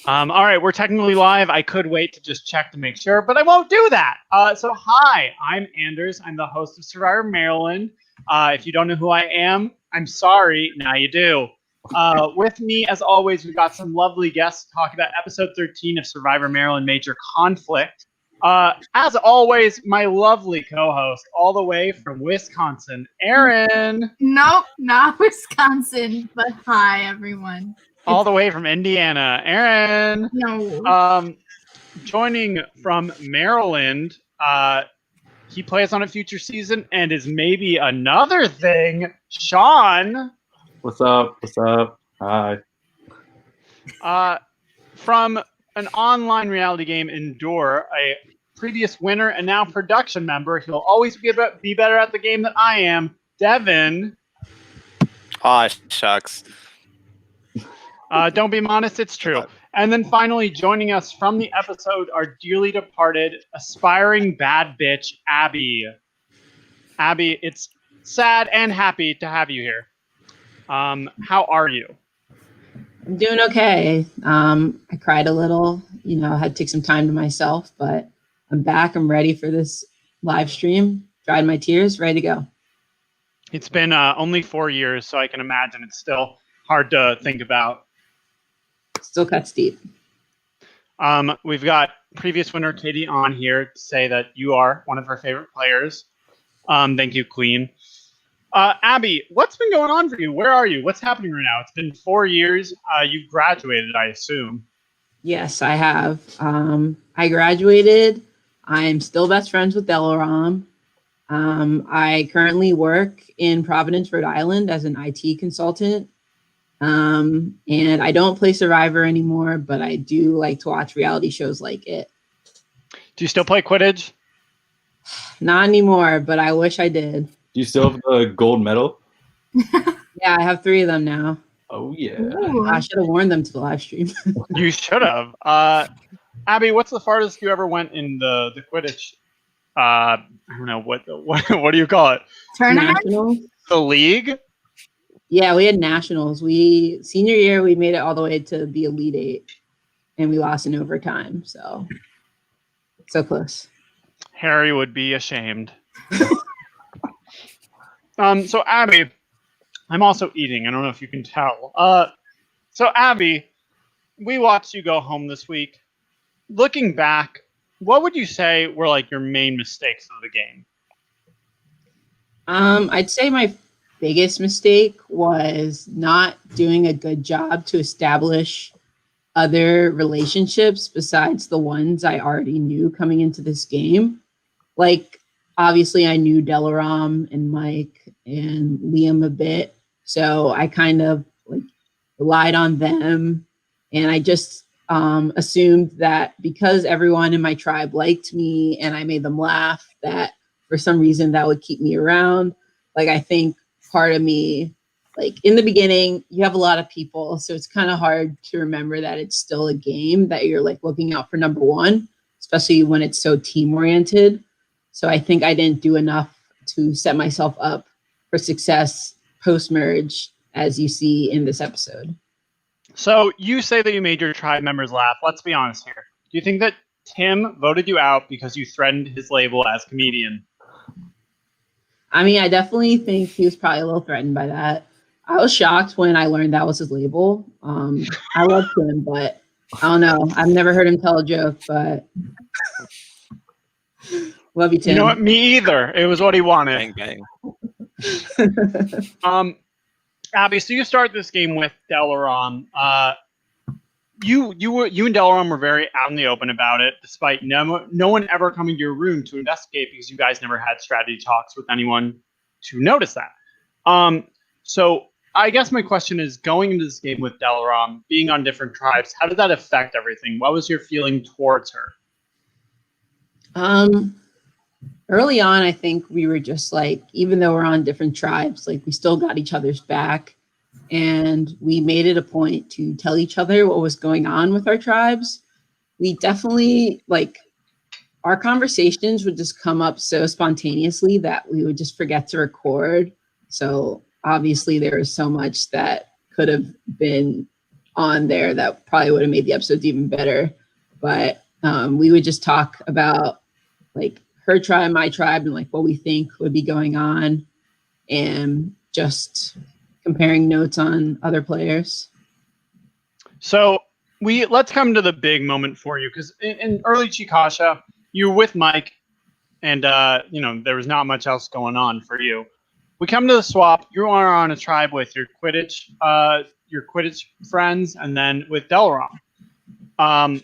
All right, we're technically live. I could wait to just check to make sure, but I won't do that. So hi, I'm Anders. I'm the host of Survivor Maryland. If you don't know who I am, I'm sorry. Now you do. With me, as always, we've got some lovely guests to talk about episode 13 of Survivor Maryland Major Conflict. As always, my lovely co-host, all the way from Wisconsin, Erin. Nope, not Wisconsin, but hi, everyone. All the way from Indiana, Erin. No. Joining from Maryland, he plays on a future season and is maybe another thing, Sean. What's up? What's up? Hi. From an online reality game, Endure, a previous winner and now production member. He'll always be better at the game than I am, Devon. Aw, shucks. Don't be modest, it's true. And then finally, joining us from the episode, our dearly departed, aspiring bad bitch, Abby. Abby, it's sad and happy to have you here. How are you? I'm doing okay. I cried a little, I had to take some time to myself, but I'm back. I'm ready for this live stream. Dried my tears, ready to go. It's been only 4 years, so I can imagine it's still hard to think about. Still cuts deep. We've got previous winner Katie on here to say that you are one of her favorite players. Thank you, Queen. Abby, what's been going on for you? Where are you? What's happening right now? It's been 4 years. You graduated, I assume. Yes, I have. I graduated. I'm still best friends with Delaram. I currently work in Providence, Rhode Island as an IT consultant. And I don't play Survivor anymore, but I do like to watch reality shows like it. Do you still play Quidditch? Not anymore, but I wish I did. Do you still have the gold medal? Yeah, I have 3 of them now. Oh, yeah. Ooh. I should have worn them to the live stream. You should have. Abby, what's the farthest you ever went in the Quidditch? I don't know, what do you call it? Tournament? Nationals? The league? Yeah, we had nationals. Senior year, we made it all the way to the Elite Eight, and we lost in overtime. So close. Harry would be ashamed. So Abby, I'm also eating. I don't know if you can tell. So Abby, we watched you go home this week. Looking back, what would you say were like your main mistakes of the game? I'd say my biggest mistake was not doing a good job to establish other relationships besides the ones I already knew coming into this game. Like, obviously, I knew Delaram and Mike and Liam a bit, so I kind of relied on them, and I just assumed that because everyone in my tribe liked me and I made them laugh, that for some reason that would keep me around. I think part of me, in the beginning, you have a lot of people, so it's kind of hard to remember that it's still a game, that you're looking out for number one, especially when it's so team oriented. So I think I didn't do enough to set myself up for success post-merge, as you see in this episode. So you say that you made your tribe members laugh. Let's be honest here. Do you think that Tim voted you out because you threatened his label as comedian? I mean, I definitely think he was probably a little threatened by that. I was shocked when I learned that was his label. I loved him, but I don't know. I've never heard him tell a joke, but love you, Tim. You know what? Me either. It was what he wanted. Bang, bang. Abby, so you start this game with Delaram. You and Delaram were very out in the open about it, despite no one ever coming to your room to investigate, because you guys never had strategy talks with anyone to notice that. So I guess my question is, going into this game with Delaram, being on different tribes, how did that affect everything? What was your feeling towards her? Early on, I think we were just even though we're on different tribes, we still got each other's back. And we made it a point to tell each other what was going on with our tribes. We definitely, our conversations would just come up so spontaneously that we would just forget to record. So obviously there was so much that could have been on there that probably would have made the episodes even better. But we would just talk about like her tribe, my tribe, and like what we think would be going on, and just comparing notes on other players. So let's come to the big moment for you, because in early Chikasha, you were with Mike, and there was not much else going on for you. We come to the swap. You are on a tribe with your Quidditch friends, and then with Delaram.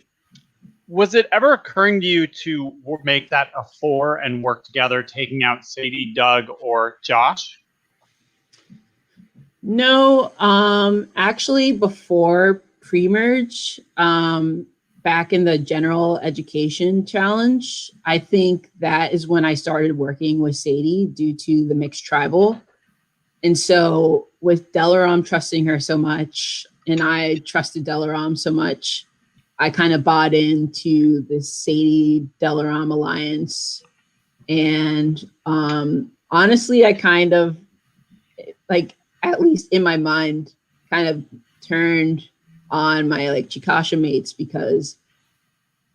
Was it ever occurring to you to make that a 4 and work together, taking out Sadie, Doug, or Josh? No, actually before pre-merge, back in the general education challenge, I think that is when I started working with Sadie due to the mixed tribal. And so with Delaram trusting her so much, and I trusted Delaram so much, I kind of bought into the Sadie Delaram alliance. And honestly, I kind of, like, at least in my mind, kind of turned on my like Chikasha mates, because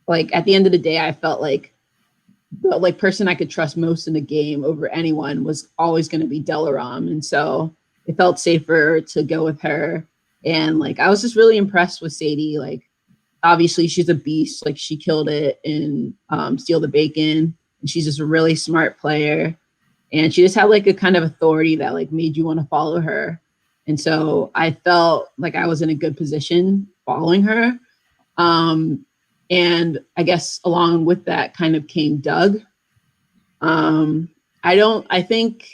like at the end of the day, I felt like the like person I could trust most in the game over anyone was always going to be Delaram. And so it felt safer to go with her. And like, I was just really impressed with Sadie. Like, obviously she's a beast. Like, she killed it in Steal the Bacon. And she's just a really smart player. And she just had like a kind of authority that like made you want to follow her. And so I felt like I was in a good position following her. And I guess along with that kind of came Doug. I think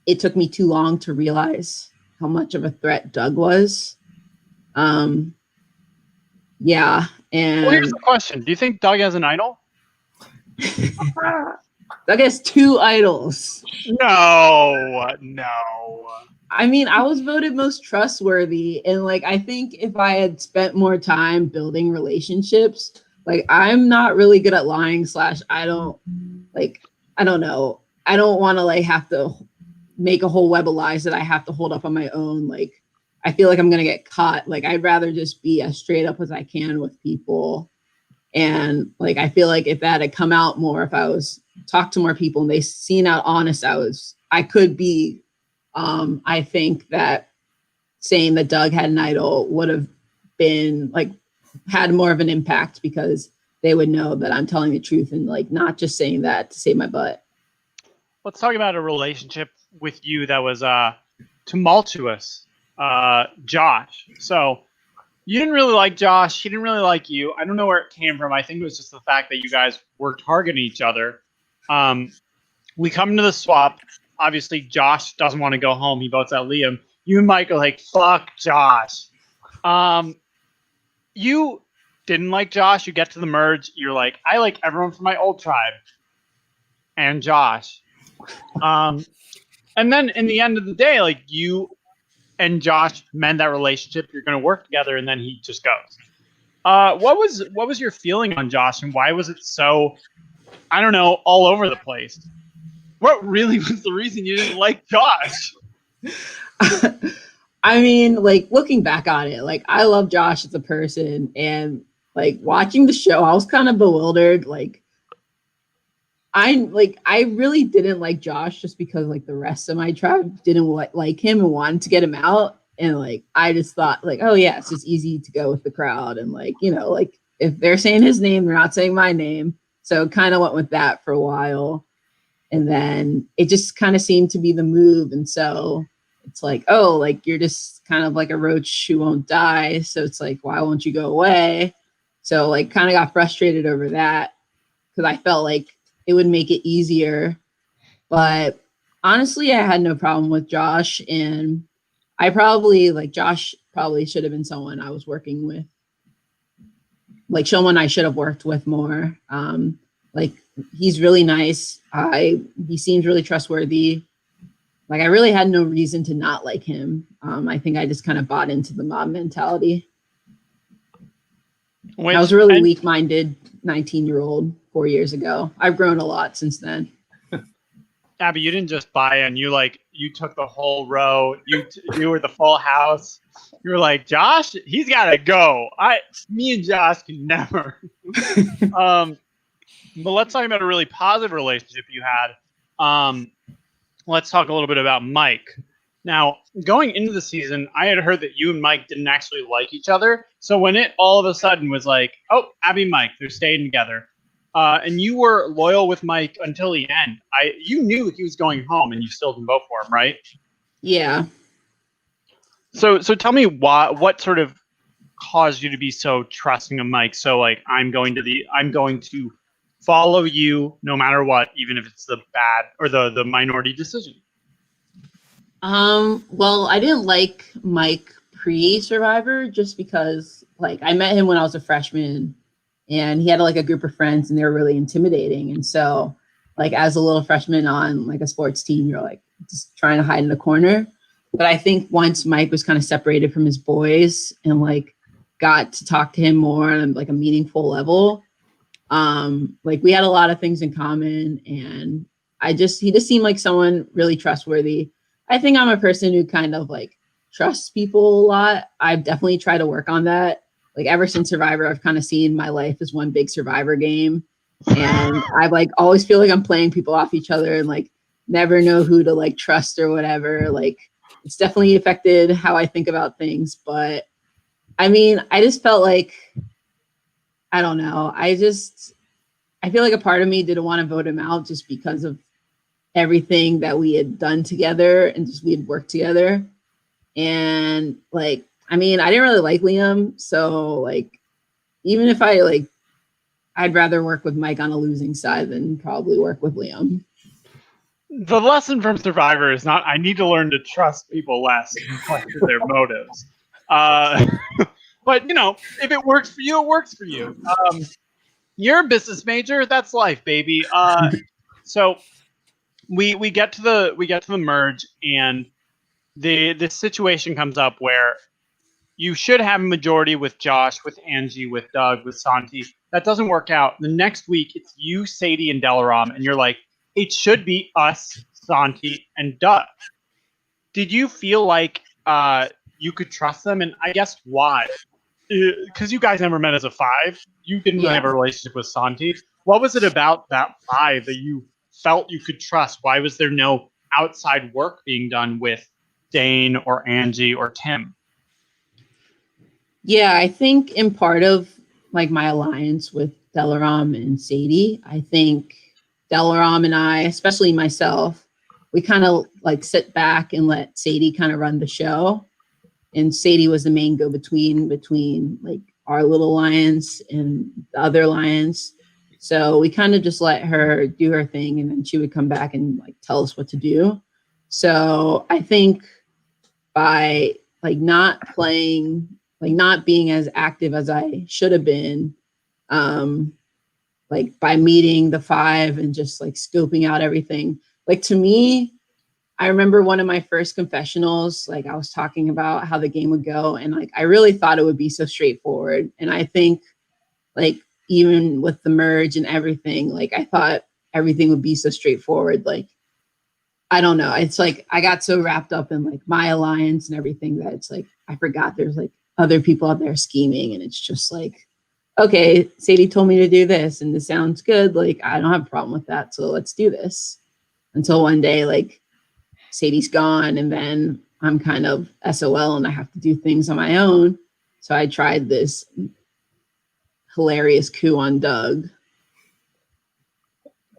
it took me too long to realize how much of a threat Doug was. Yeah. And Well, here's the question. Do you think Doug has an idol? Doug has 2 idols. No. I mean, I was voted most trustworthy. And like, I think if I had spent more time building relationships, like I'm not really good at lying / I don't know. I don't want to like have to make a whole web of lies that I have to hold up on my own. Like, I feel like I'm going to get caught. Like, I'd rather just be as straight up as I can with people. And like, I feel like if that had come out more, if I was talked to more people and they seen how honest I could be, I think that saying that Doug had an idol would have been like, had more of an impact, because they would know that I'm telling the truth and like not just saying that to save my butt. Let's talk about a relationship with you that was tumultuous. Josh. So you didn't really like Josh. He didn't really like you. I don't know where it came from. I think it was just the fact that you guys were targeting each other. We come to the swap. Obviously, Josh doesn't want to go home. He votes out Liam. You and Mike are like, fuck Josh. You didn't like Josh. You get to the merge. You're like, I like everyone from my old tribe and Josh. And then in the end of the day, like you and Josh mend that relationship. You're going to work together, and then he just goes. What was your feeling on Josh, and why was it so, I don't know, all over the place? What really was the reason you didn't like Josh? I mean, like looking back on it, like I love Josh as a person, and like watching the show, I was kind of bewildered. Like I really didn't like Josh just because like the rest of my tribe didn't like him and wanted to get him out. And like, I just thought like, oh yeah, it's just easy to go with the crowd. And like, like if they're saying his name, they're not saying my name. So kind of went with that for a while. And then it just kind of seemed to be the move. And so it's like, oh, like you're just kind of like a roach who won't die. So it's like, why won't you go away? So like kind of got frustrated over that, because I felt like it would make it easier. But honestly, I had no problem with Josh, and Josh probably should have been someone I was working with, like someone I should have worked with more. Like he's really nice. He seems really trustworthy. Like I really had no reason to not like him. I think I just kind of bought into the mob mentality. I was a really weak-minded 19-year-old 4 years ago. I've grown a lot since then. Abby, you didn't just buy in. You You took the whole row. You were the full house. You were like, Josh, he's got to go. Me and Josh can never. But let's talk about a really positive relationship you had. Let's talk a little bit about Mike. Now, going into the season, I had heard that you and Mike didn't actually like each other. So when it all of a sudden was like, oh, Abby and Mike, they're staying together. And you were loyal with Mike until the end. You knew he was going home and you still didn't vote for him, right? Yeah. So tell me what sort of caused you to be so trusting of Mike? So like, I'm going to follow you no matter what, even if it's the bad or the minority decision. Well, I didn't like Mike pre-Survivor just because like I met him when I was a freshman and he had like a group of friends and they were really intimidating. And so like as a little freshman on like a sports team, you're like just trying to hide in the corner. But I think once Mike was kind of separated from his boys and like got to talk to him more on like a meaningful level, like we had a lot of things in common and he just seemed like someone really trustworthy. I think I'm a person who kind of like trusts people a lot. I've definitely tried to work on that. Like ever since Survivor, I've kind of seen my life as one big Survivor game. And I like always feel like I'm playing people off each other and like never know who to like trust or whatever. Like it's definitely affected how I think about things. But I mean, I just felt like, I don't know. I feel like a part of me didn't want to vote him out just because of everything that we had done together and just we had worked together. And like, I mean, I didn't really like Liam. So like, even if I'd rather work with Mike on a losing side than probably work with Liam. The lesson from Survivor is not, I need to learn to trust people less and question their motives. But you know, if it works for you, it works for you. You're a business major. That's life, baby. So we get to the merge, and this situation comes up where you should have a majority with Josh, with Angie, with Doug, with Santi. That doesn't work out. The next week, it's you, Sadie, and Delaram, and you're like, it should be us, Santi, and Doug. Did you feel like you could trust them? And I guess why? Because you guys never met as a five. You didn't really have a relationship with Santi. What was it about that five that you felt you could trust? Why was there no outside work being done with Dane or Angie or Tim? Yeah, I think in part of like my alliance with Delaram and Sadie, I think Delaram and I, especially myself, we kind of like sit back and let Sadie kind of run the show. And Sadie was the main go-between between like our little alliance and the other alliance. So we kind of just let her do her thing, and then she would come back and like tell us what to do. So I think by like not playing, like not being as active as I should have been, like by meeting the five and just like scoping out everything, like to me, I remember one of my first confessionals, like I was talking about how the game would go, and like I really thought it would be so straightforward. And I think like even with the merge and everything, like I thought everything would be so straightforward. Like, I don't know. It's like I got so wrapped up in like my alliance and everything that it's like I forgot there's like other people out there scheming, and it's just like, okay, Sadie told me to do this and this sounds good. Like I don't have a problem with that. So let's do this. Until one day, like Sadie's gone, and then I'm kind of SOL and I have to do things on my own. So I tried this hilarious coup on Doug.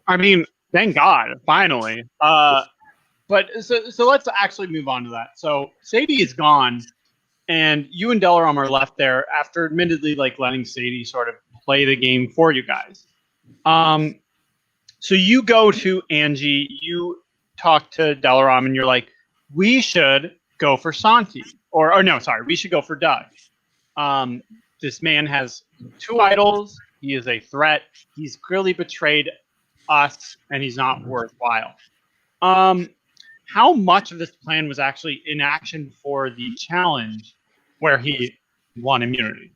I mean, thank God, finally. But so let's actually move on to that. So Sadie is gone, and you and Delaram are left there after admittedly like letting Sadie sort of play the game for you guys. So you go to Angie, you talk to Delaram, and you're like, we should go for Santi. Or no, sorry, we should go for Doug. This man has 2 idols. He is a threat. He's clearly betrayed us, and he's not worthwhile. How much of this plan was actually in action for the challenge where he won immunity?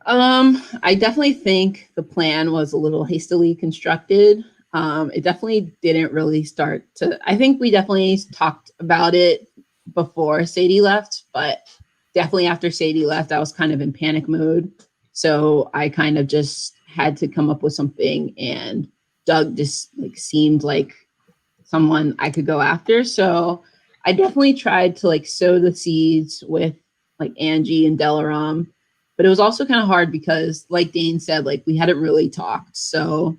I definitely think the plan was a little hastily constructed. It definitely didn't really start to, I think we definitely talked about it before Sadie left, but definitely after Sadie left, I was kind of in panic mode. So I kind of just had to come up with something, and Doug just like seemed like someone I could go after. So I definitely tried to like sow the seeds with like Angie and Delaram, but it was also kind of hard because like Dane said, like we hadn't really talked. So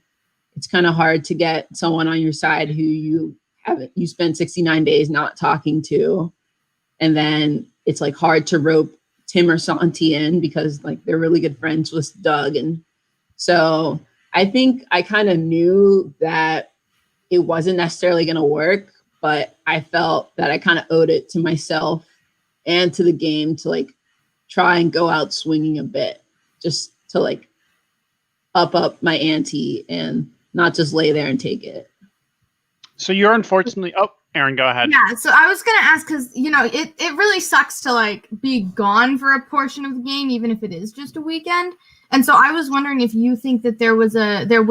it's kind of hard to get someone on your side who you spent 69 days not talking to. And then it's like hard to rope Tim or Santi in because like they're really good friends with Doug. And so I think I kind of knew that it wasn't necessarily going to work, but I felt that I kind of owed it to myself and to the game to like try and go out swinging a bit, just to like up my ante and not just lay there and take it. So you're unfortunately, oh, Erin, go ahead. Yeah, so I was gonna ask because it really sucks to like be gone for a portion of the game, even if it is just a weekend. And so I was wondering if you think that there would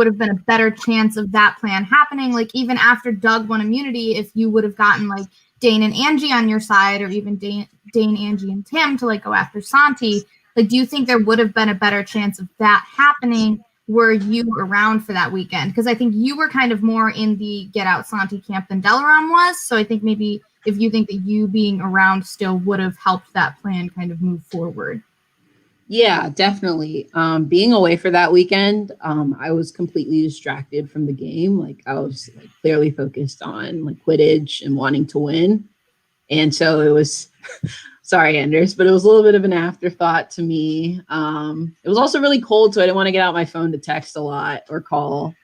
have been a better chance of that plan happening, like even after Doug won immunity, if you would have gotten like Dane and Angie on your side, or even Dane, Angie, and Tim to like go after Santi. Like, do you think there would have been a better chance of that happening were you around for that weekend? Because I think you were kind of more in the get out Santi camp than Delaram was. So I think maybe if you think that you being around still would have helped that plan kind of move forward. Yeah, definitely. Being away for that weekend, I was completely distracted from the game. Like I was like clearly focused on like Quidditch and wanting to win. And so it was, sorry, Anders, but it was a little bit of an afterthought to me. It was also really cold, so I didn't want to get out my phone to text a lot or call.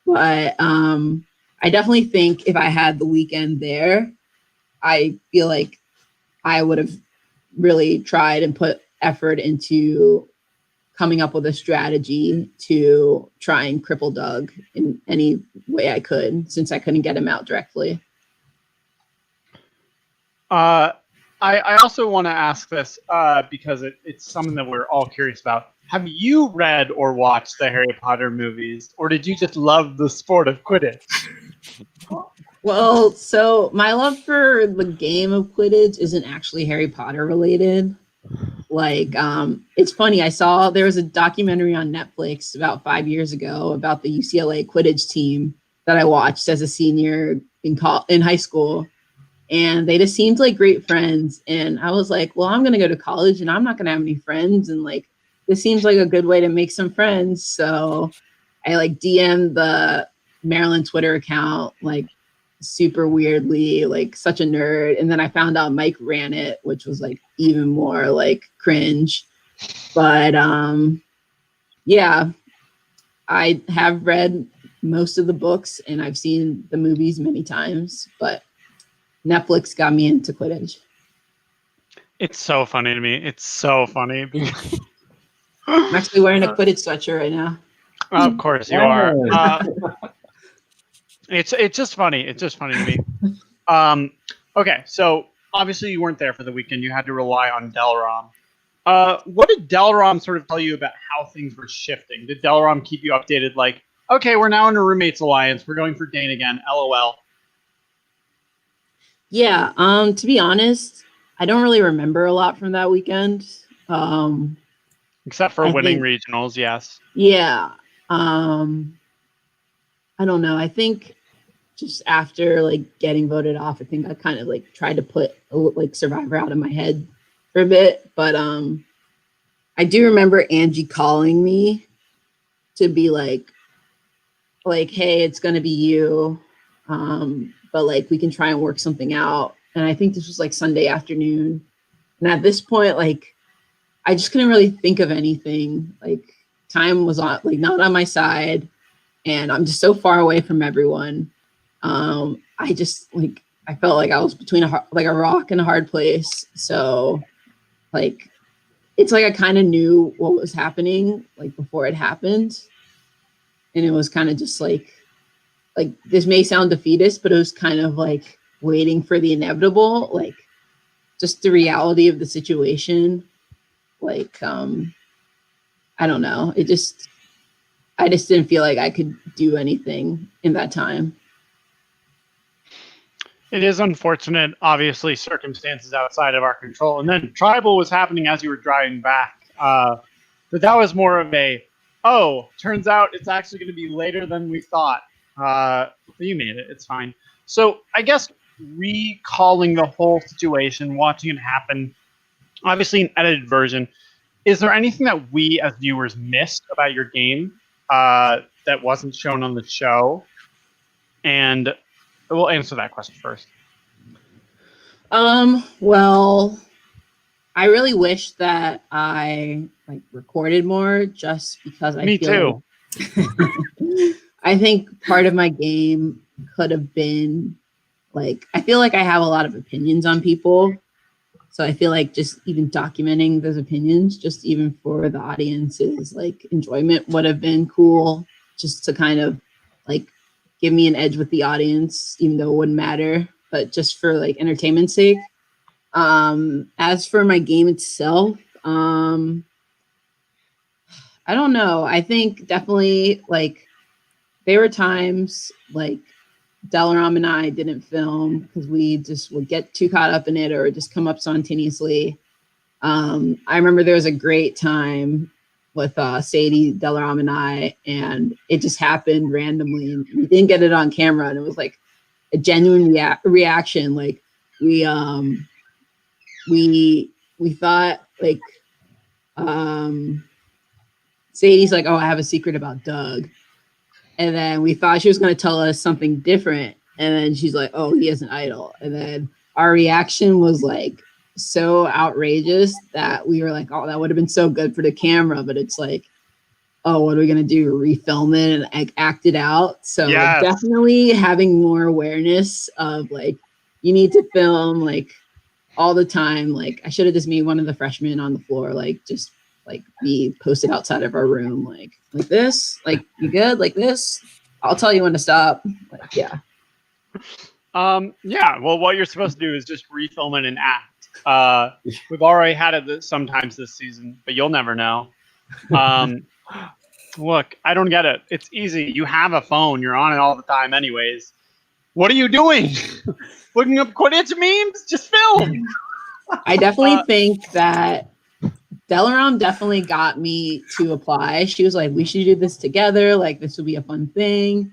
But I definitely think if I had the weekend there, I feel like I would have really tried and put effort into coming up with a strategy to try and cripple Doug in any way I could, since I couldn't get him out directly. I also want to ask this because it's something that we're all curious about. Have you read or watched the Harry Potter movies, or did you just love the sport of Quidditch? Well, so my love for the game of Quidditch isn't actually Harry Potter related. Like, it's funny. I saw there was a documentary on Netflix about 5 years ago about the UCLA Quidditch team that I watched as a senior in high school. And they just seemed like great friends. And I was like, well, I'm going to go to college and I'm not going to have any friends. And like, this seems like a good way to make some friends. So I like DM'd the Maryland Twitter account, like super weirdly, like such a nerd. And then I found out Mike ran it, which was like even more like cringe. But yeah, I have read most of the books and I've seen the movies many times, but Netflix got me into Quidditch. It's so funny to me. It's so funny. I'm actually wearing a Quidditch sweatshirt right now. Of course you are. It's just funny. It's just funny to me. Okay, so obviously you weren't there for the weekend. You had to rely on Delaram. What did Delaram sort of tell you about how things were shifting? Did Delaram keep you updated? Like, okay, we're now in a roommates alliance. We're going for Dane again. LOL. Yeah. To be honest, I don't really remember a lot from that weekend. Except for winning regionals, yes. Yeah. I don't know. I think just after like getting voted off, I think I kind of like tried to put like Survivor out of my head for a bit. But I do remember Angie calling me to be like, hey, it's gonna be you. But like we can try and work something out. And I think this was like Sunday afternoon. And at this point, like I just couldn't really think of anything. Like time was not on my side. And I'm just so far away from everyone. I just like I felt like I was between a rock and a hard place. So like it's like I kind of knew what was happening like before it happened. And it was kind of just like this may sound defeatist, but it was kind of like waiting for the inevitable, like just the reality of the situation. Like I don't know. I just didn't feel like I could do anything in that time. It is unfortunate, obviously, circumstances outside of our control. And then tribal was happening as you were driving back. But that was more of a, turns out it's actually going to be later than we thought. But you made it. It's fine. So I guess recalling the whole situation, watching it happen, obviously an edited version, is there anything that we as viewers missed about your game that wasn't shown on the show? And we'll answer that question first. Well, I really wish that I recorded more, just because I feel too. I think part of my game could have been I feel like I have a lot of opinions on people. So I feel like just even documenting those opinions, just even for the audience's enjoyment, would have been cool, just to kind of give me an edge with the audience, even though it wouldn't matter, but just for entertainment's sake. As for my game itself, I don't know. I think definitely there were times Delaram and I didn't film because we just would get too caught up in it or just come up spontaneously. I remember there was a great time with Sadie, Delaram, and I, and it just happened randomly, and we didn't get it on camera, and it was a genuine reaction. We thought Sadie's oh, I have a secret about Doug. And then we thought she was going to tell us something different. And then she's like, oh, he has an idol. And then our reaction was so outrageous that we were oh, that would have been so good for the camera. But it's oh, what are we going to do? Refilm it and act it out? So Yes. Definitely having more awareness of you need to film all the time. I should have just made one of the freshmen on the floor, just be posted outside of our room, like this, you good, like this. I'll tell you when to stop. Yeah. Yeah. Well, what you're supposed to do is just refilm it and act. We've already had it sometimes this season, but you'll never know. Look, I don't get it. It's easy. You have a phone. You're on it all the time, anyways. What are you doing? Looking up Quidditch memes? Just film. I definitely think that Delaram definitely got me to apply. She was like, we should do this together. This would be a fun thing.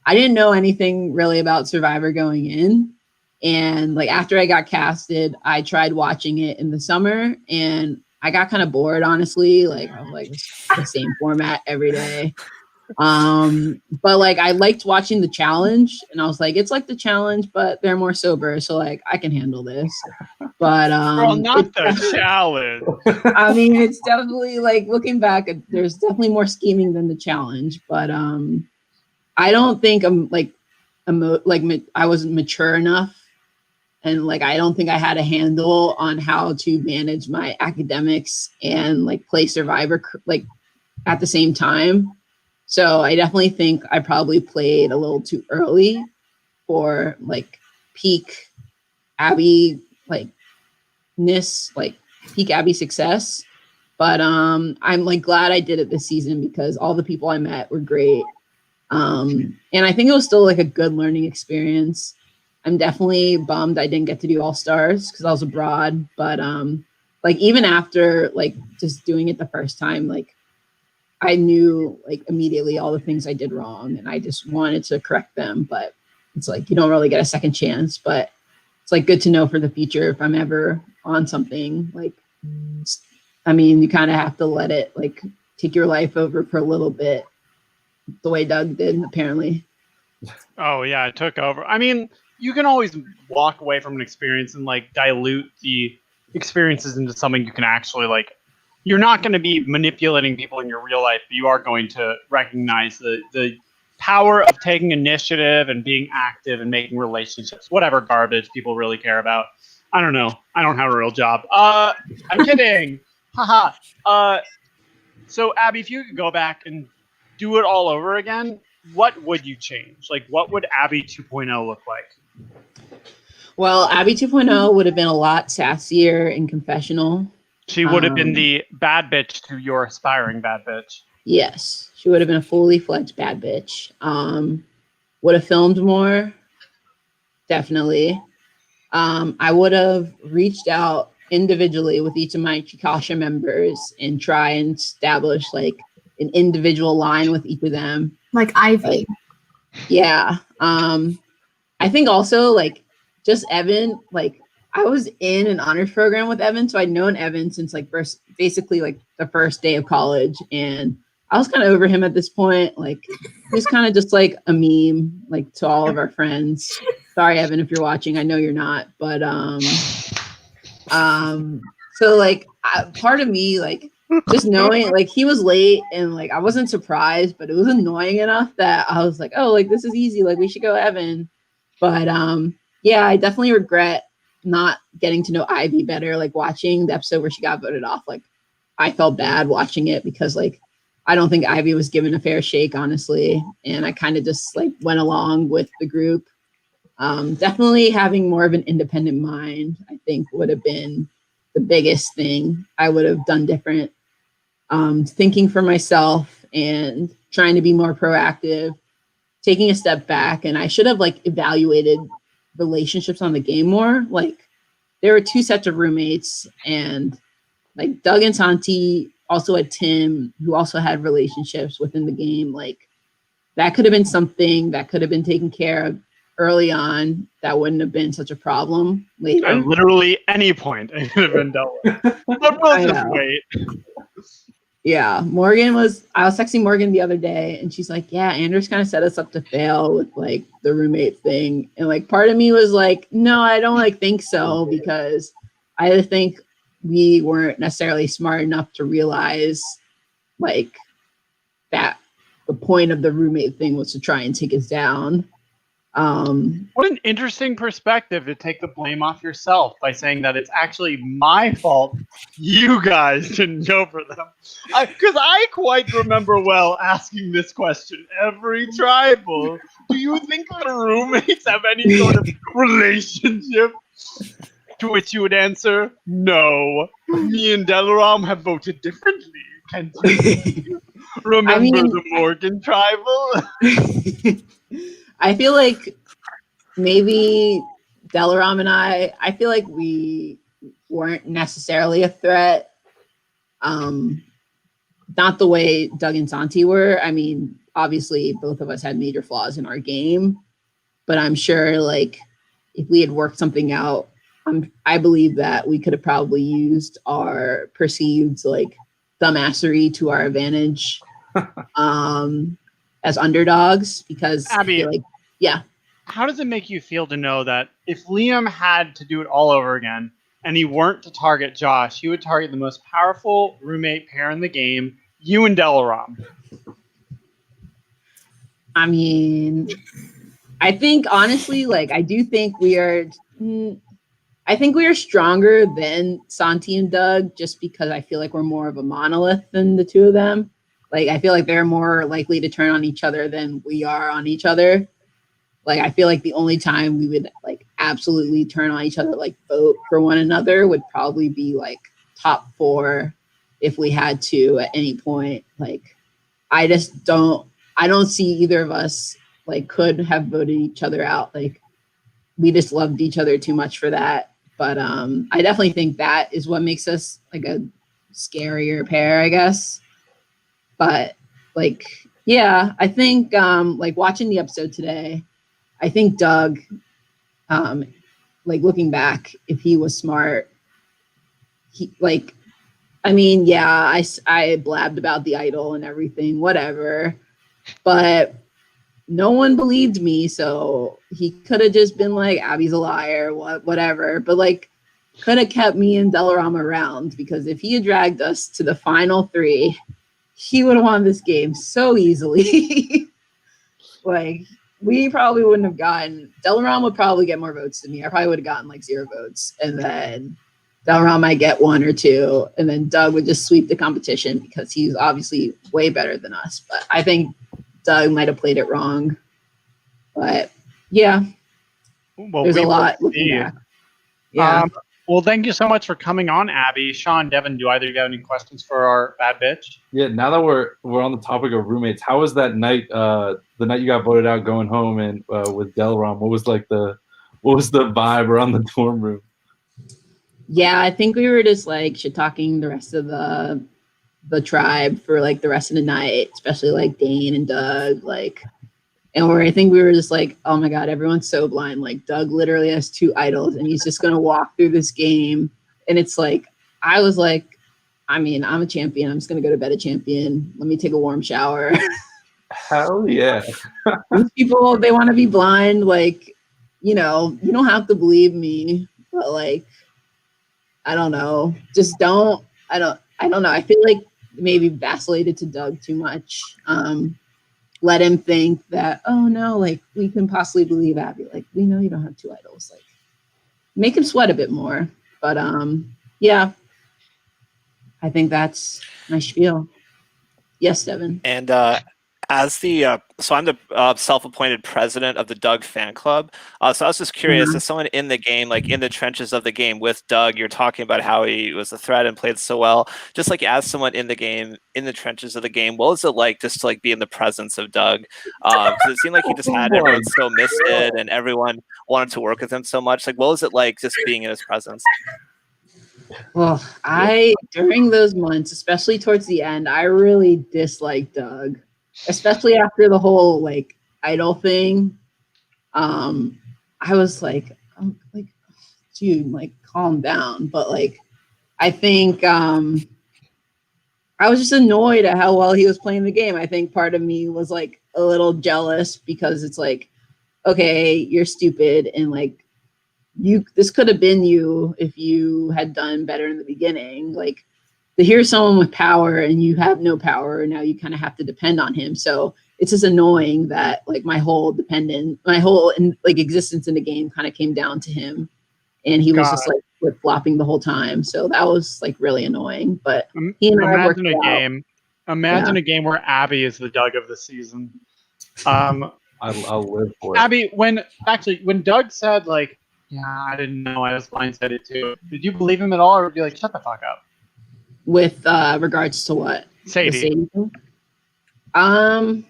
I didn't know anything really about Survivor going in. And after I got casted, I tried watching it in the summer, and I got kind of bored, honestly. I was it's the same format every day. But I liked watching the challenge, and I was it's the challenge, but they're more sober, so I can handle this. But Girl, not the challenge. I mean, it's definitely looking back, there's definitely more scheming than the challenge. But I don't think I'm I wasn't mature enough, and I don't think I had a handle on how to manage my academics and play Survivor at the same time. So I definitely think I probably played a little too early for peak Abby peak Abby success. But I'm glad I did it this season because all the people I met were great. And I think it was still a good learning experience. I'm definitely bummed I didn't get to do All Stars because I was abroad. But even after just doing it the first time, I knew immediately all the things I did wrong, and I just wanted to correct them. But it's you don't really get a second chance. But it's good to know for the future if I'm ever on something. I mean, you kind of have to let it take your life over for a little bit, the way Doug did, apparently. Oh yeah, it took over. I mean, you can always walk away from an experience and dilute the experiences into something you can actually You're not going to be manipulating people in your real life, but you are going to recognize the power of taking initiative and being active and making relationships, whatever garbage people really care about. I don't know. I don't have a real job. I'm kidding. Haha. So Abby, if you could go back and do it all over again, what would you change? What would Abby 2.0 look like? Well, Abby 2.0 would have been a lot sassier and confessional. She would have been the bad bitch to your aspiring bad bitch. Yes, she would have been a fully fledged bad bitch. Would have filmed more, definitely. I would have reached out individually with each of my Chikasha members and try and establish like an individual line with each of them. Like Ivy. Like, yeah. I think also like just Evan, like I was in an honors program with Evan, so I'd known Evan since like basically like the first day of college, and I was kind of over him at this point. Like he was kind of just like a meme, like to all of our friends. Sorry, Evan, if you're watching. I know you're not, but so like part of me like just knowing like he was late and like I wasn't surprised, but it was annoying enough that I was like, oh, like this is easy, like we should go Evan. But yeah, I definitely regret not getting to know Ivy better. Like watching the episode where she got voted off, like I felt bad watching it because like I don't think Ivy was given a fair shake, honestly, and I kind of just like went along with the group. Definitely having more of an independent mind, I think, would have been the biggest thing I would have done different. Thinking for myself and trying to be more proactive, taking a step back, and I should have like evaluated relationships on the game more. Like there were 2 sets of roommates, and like Doug and Santi also had Tim, who also had relationships within the game. Like that could have been something that could have been taken care of early on. That wouldn't have been such a problem later. At literally any point, it could have been dealt with. But we'll just wait. Yeah, I was texting Morgan the other day and she's like, yeah, Anders kind of set us up to fail with like the roommate thing. And like part of me was like, no, I don't like think so, because I think we weren't necessarily smart enough to realize like that the point of the roommate thing was to try and take us down. What an interesting perspective to take the blame off yourself by saying that it's actually my fault you guys didn't go for them. Because I quite remember well asking this question every tribal. Do you think the roommates have any sort of relationship? To which you would answer, no. Me and Delaram have voted differently. Can't you remember the Morgan tribal? I feel like maybe Delaram and I feel like we weren't necessarily a threat. Not the way Doug and Santi were. I mean, obviously both of us had major flaws in our game, but I'm sure like if we had worked something out, I believe that we could have probably used our perceived like dumbassery to our advantage as underdogs, because Abby, I feel like, yeah. How does it make you feel to know that if Liam had to do it all over again and he weren't to target Josh, he would target the most powerful roommate pair in the game, you and Delaram? I mean, I think honestly, like I do think we are stronger than Santi and Doug, just because I feel like we're more of a monolith than the two of them. Like I feel like they're more likely to turn on each other than we are on each other. Like I feel like the only time we would like absolutely turn on each other, like vote for one another, would probably be like top 4 if we had to at any point. Like I don't see either of us like could have voted each other out. Like we just loved each other too much for that. But I definitely think that is what makes us like a scarier pair, I guess. But like, yeah, I think like watching the episode today, I think Doug, like looking back, if he was smart, he like, I mean, yeah, I blabbed about the idol and everything, whatever, but no one believed me, so he could have just been like, Abby's a liar, whatever, but like could have kept me and Delaram around, because if he had dragged us to the final 3, he would have won this game so easily. Like we probably wouldn't have gotten, Delaram would probably get more votes than me. I probably would have gotten like 0 votes, and then Delaram might get 1 or 2, and then Doug would just sweep the competition because he's obviously way better than us. But I think Doug might have played it wrong. But yeah, Well, there's a lot looking back. Yeah. Well, thank you so much for coming on, Abby. Sean, Devon, do either of you have any questions for our bad bitch? Yeah, now that we're on the topic of roommates, how was that night? The night you got voted out, going home and with Delron, what was the vibe around the dorm room? Yeah, I think we were just like shit talking the rest of the tribe for like the rest of the night, especially like Dane and Doug, like, and I think we were just like, oh my god, everyone's so blind. Like Doug literally has 2 idols and he's just gonna walk through this game. And it's like, I was like, I mean, I'm a champion. I'm just gonna go to bed a champion. Let me take a warm shower. Hell yeah. These people, they want to be blind. Like, you know, you don't have to believe me, but like, I don't know. Just don't. I don't know. I feel like maybe vacillated to Doug too much. Let him think that, oh no, like we can possibly believe Abby. Like, we know you don't have 2 idols. Like, make him sweat a bit more. But yeah, I think that's my spiel. Yes, Devon. And as the so I'm the self-appointed president of the Doug fan club. So I was just curious, as someone in the game, like in the trenches of the game with Doug, you're talking about how he was a threat and played so well. Just like as someone in the game, in the trenches of the game, what was it like just to like be in the presence of Doug? Because it seemed like he just had everyone so misted and everyone wanted to work with him so much. Like, what was it like just being in his presence? Well, during those months, especially towards the end, I really disliked Doug, especially after the whole like idol thing. I was like, oh, like, dude, like calm down. But like, I think I was just annoyed at how well he was playing the game. I think part of me was like a little jealous because it's like, okay, you're stupid and like, this could have been you if you had done better in the beginning. Like, to hear someone with power and you have no power, now you kind of have to depend on him. So it's just annoying that like my whole existence in the game kind of came down to him, and he was just like flip-flopping the whole time. So that was like really annoying. But he and I worked it out. Imagine a game where Abby is the Doug of the season. I'll live for it. Abby, when Doug said like, yeah, I didn't know, I was blindsided too. Did you believe him at all, or would you like shut the fuck up? With regards to what? Sadie. No,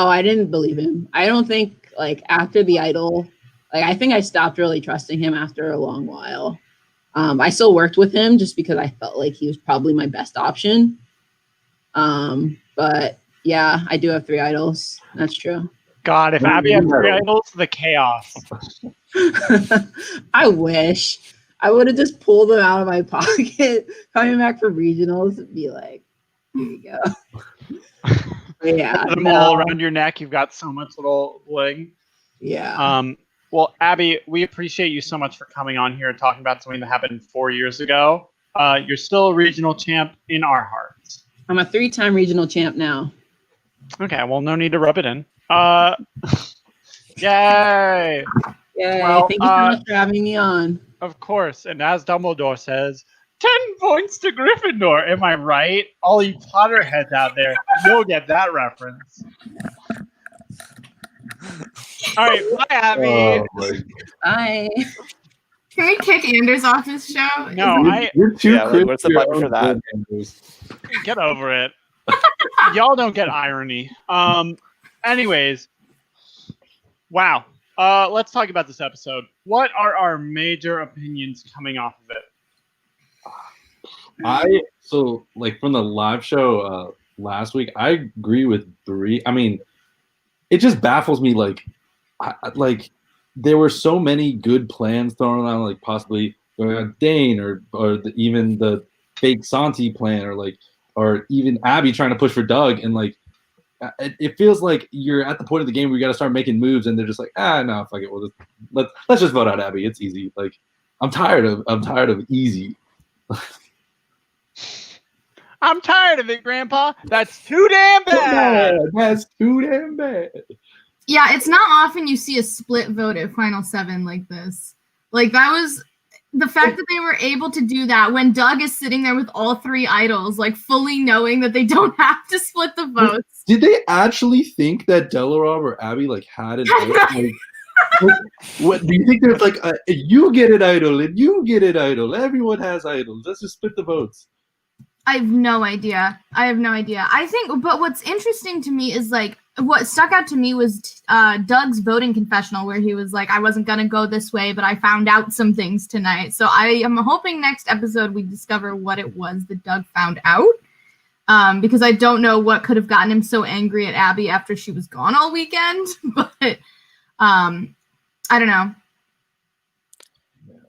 I didn't believe him. I don't think like after the idol, like I think I stopped really trusting him after a long while. I still worked with him just because I felt like he was probably my best option. But yeah, I do have 3 idols. That's true. God, if Abby had 3 idols, the chaos. I wish. I would have just pulled them out of my pocket coming back for regionals and be like, here you go. Yeah. Put them all around your neck. You've got so much little bling. Yeah. Well, Abby, we appreciate you so much for coming on here and talking about something that happened 4 years ago. You're still a regional champ in our hearts. I'm a 3-time regional champ now. Okay, well, no need to rub it in. Yay! Yay! Well, thank you so much for having me on. Of course, and as Dumbledore says, 10 points to Gryffindor. Am I right? All you Potterheads out there, you'll get that reference. All right, bye, Abby. Bye. Can we kick Anders off this show? No, You're too quick. What's the button for that? Get over it. Y'all don't get irony. Anyways, wow. Let's talk about this episode. What are our major opinions coming off of it? So like from the live show last week, I agree with Bree. I mean, it just baffles me. Like there were so many good plans thrown around, like possibly going on Dane or even the fake Santi plan, or even Abby trying to push for Doug, and like it feels like you're at the point of the game where you got to start making moves, and they're just like, no, fuck it, let's just vote out Abby. It's easy. Like I'm tired of easy. I'm tired of it, Grandpa. That's too damn bad. That's too damn bad. Yeah, it's not often you see a split vote at Final 7 like this. Like, that was the fact that they were able to do that when Doug is sitting there with all 3 idols, like fully knowing that they don't have to split the votes. Did they actually think that Delarob or Abby like had an edge? What do you think? There's like you get an idol and you get an idol. Everyone has idols. Let's just split the votes. I have no idea. I think, but what's interesting to me is like what stuck out to me was Doug's voting confessional, where he was like, "I wasn't gonna go this way, but I found out some things tonight." So I am hoping next episode we discover what it was that Doug found out, because I don't know what could have gotten him so angry at Abby after she was gone all weekend. But I don't know.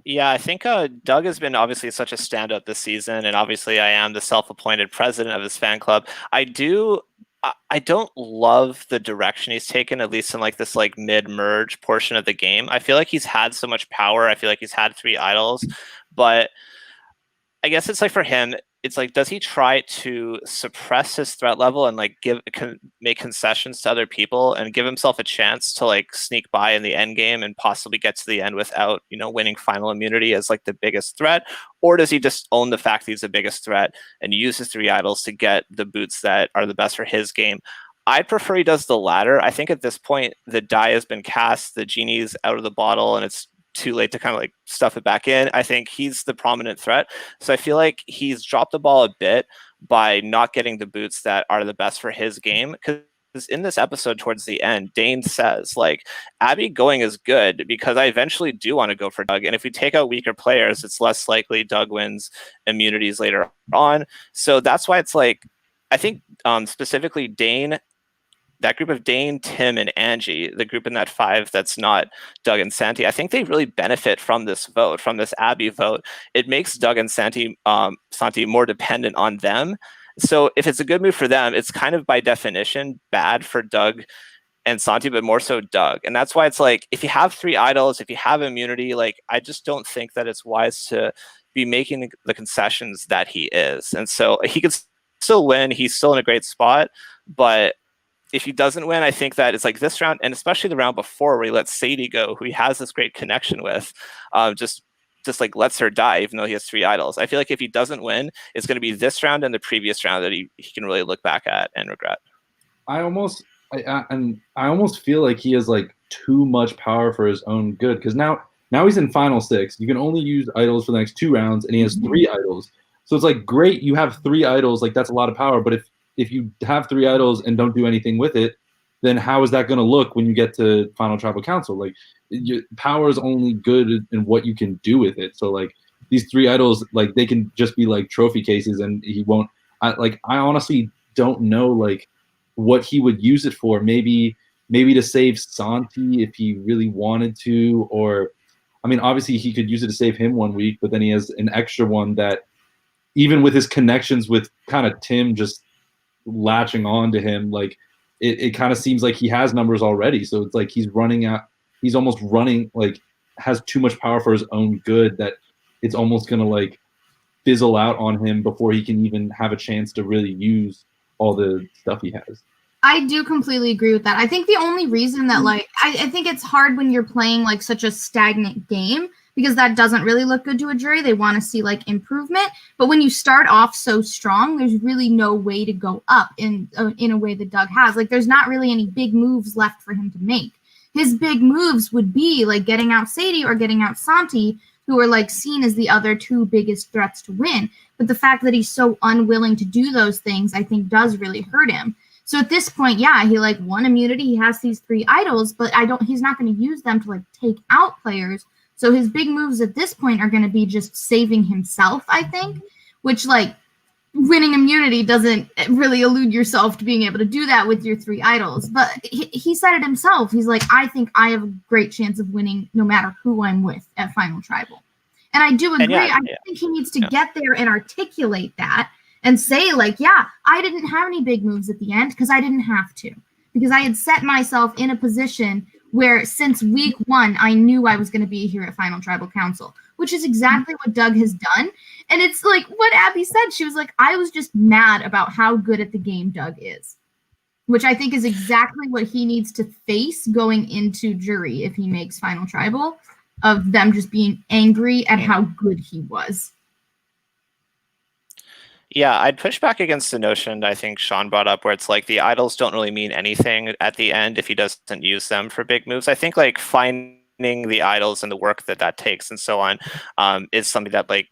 Yeah, I think Doug has been obviously such a standout this season, and obviously I am the self-appointed president of his fan club. I don't love the direction he's taken, at least in like this like mid-merge portion of the game. I feel like he's had so much power. I feel like he's had 3 idols, but I guess it's like for him, it's like, does he try to suppress his threat level and like make concessions to other people and give himself a chance to like sneak by in the end game and possibly get to the end without, winning final immunity as like the biggest threat? Or does he just own the fact that he's the biggest threat and use his 3 idols to get the boots that are the best for his game? I prefer he does the latter. I think at this point, the die has been cast, the genie's out of the bottle, and it's too late to kind of like stuff it back in. I think he's the prominent threat. So I feel like he's dropped the ball a bit by not getting the boots that are the best for his game. Because in this episode towards the end, Dane says like, Abby going is good because I eventually do want to go for Doug. And if we take out weaker players, it's less likely Doug wins immunities later on. So that's why it's like, I think specifically Dane, that group of Dane, Tim, and Angie, the group in that 5 that's not Doug and Santi, I think they really benefit from this vote, from this Abby vote. It makes Doug and Santi more dependent on them. So if it's a good move for them, it's kind of by definition bad for Doug and Santi, but more so Doug. And that's why it's like, if you have 3 idols, if you have immunity, like I just don't think that it's wise to be making the concessions that he is. And so he could still win. He's still in a great spot, but if he doesn't win, I think that it's like this round, and especially the round before where he lets Sadie go, who he has this great connection with, just like lets her die, even though he has 3 idols. I feel like if he doesn't win, it's going to be this round and the previous round that he can really look back at and regret. I almost feel like he has like too much power for his own good, because now he's in final 6. You can only use idols for the next 2 rounds, and he has 3 idols. So it's like, great, you have 3 idols, like that's a lot of power. But if you have 3 idols and don't do anything with it, then how is that going to look when you get to final tribal council? Like, power is only good in what you can do with it. So like these 3 idols, like they can just be like trophy cases, and he won't. I honestly don't know like what he would use it for. Maybe to save Santi if he really wanted to, or I mean, obviously he could use it to save him 1 week, but then he has an extra one that, even with his connections with kind of Tim just latching on to him, like it kind of seems like he has numbers already. So it's like he's almost running, like has too much power for his own good that it's almost going to like fizzle out on him before he can even have a chance to really use all the stuff he has. I do completely agree with that. I think the only reason that like, I think it's hard when you're playing like such a stagnant game, because that doesn't really look good to a jury. They want to see like improvement. But when you start off so strong, there's really no way to go up in a way that Doug has. Like there's not really any big moves left for him to make. His big moves would be like getting out Sadie or getting out Santi, who are like seen as the other 2 biggest threats to win. But the fact that he's so unwilling to do those things, I think does really hurt him. So at this point, yeah, he like won immunity. He has these 3 idols, but he's not going to use them to like take out players. So his big moves at this point are going to be just saving himself, I think, which like winning immunity doesn't really elude yourself to being able to do that with your 3 idols. But he said it himself. He's like, I think I have a great chance of winning no matter who I'm with at Final Tribal. And I do agree. I think he needs to get there and articulate that and say like, yeah, I didn't have any big moves at the end because I didn't have to. Because I had set myself in a position where since week 1, I knew I was going to be here at Final Tribal Council, which is exactly what Doug has done. And it's like what Abby said. She was like, I was just mad about how good at the game Doug is, which I think is exactly what he needs to face going into jury if he makes Final Tribal, of them just being angry at how good he was. Yeah, I'd push back against the notion that I think Sean brought up where it's like the idols don't really mean anything at the end if he doesn't use them for big moves. I think like finding the idols and the work that takes and so on is something that like,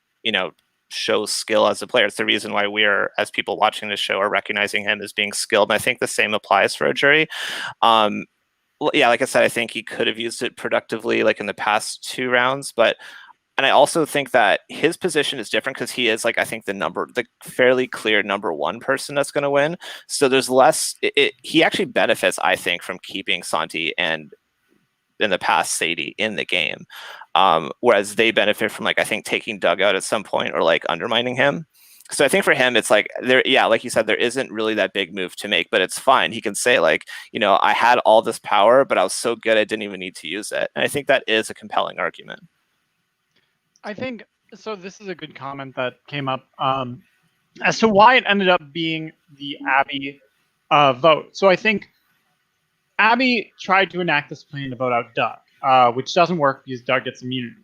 shows skill as a player. It's the reason why we're, as people watching the show, are recognizing him as being skilled. And I think the same applies for a jury. Yeah, like I said, I think he could have used it productively like in the past 2 rounds, and I also think that his position is different because he is like, I think the fairly clear number 1 person that's going to win. So there's less, he actually benefits, I think, from keeping Santi and in the past Sadie in the game. Whereas they benefit from like, I think taking Doug out at some point or like undermining him. So I think for him, it's like like you said, there isn't really that big move to make, but it's fine. He can say like, I had all this power, but I was so good, I didn't even need to use it. And I think that is a compelling argument. I think so. This is a good comment that came up as to why it ended up being the Abby vote. So I think Abby tried to enact this plan to vote out Doug, which doesn't work because Doug gets immunity.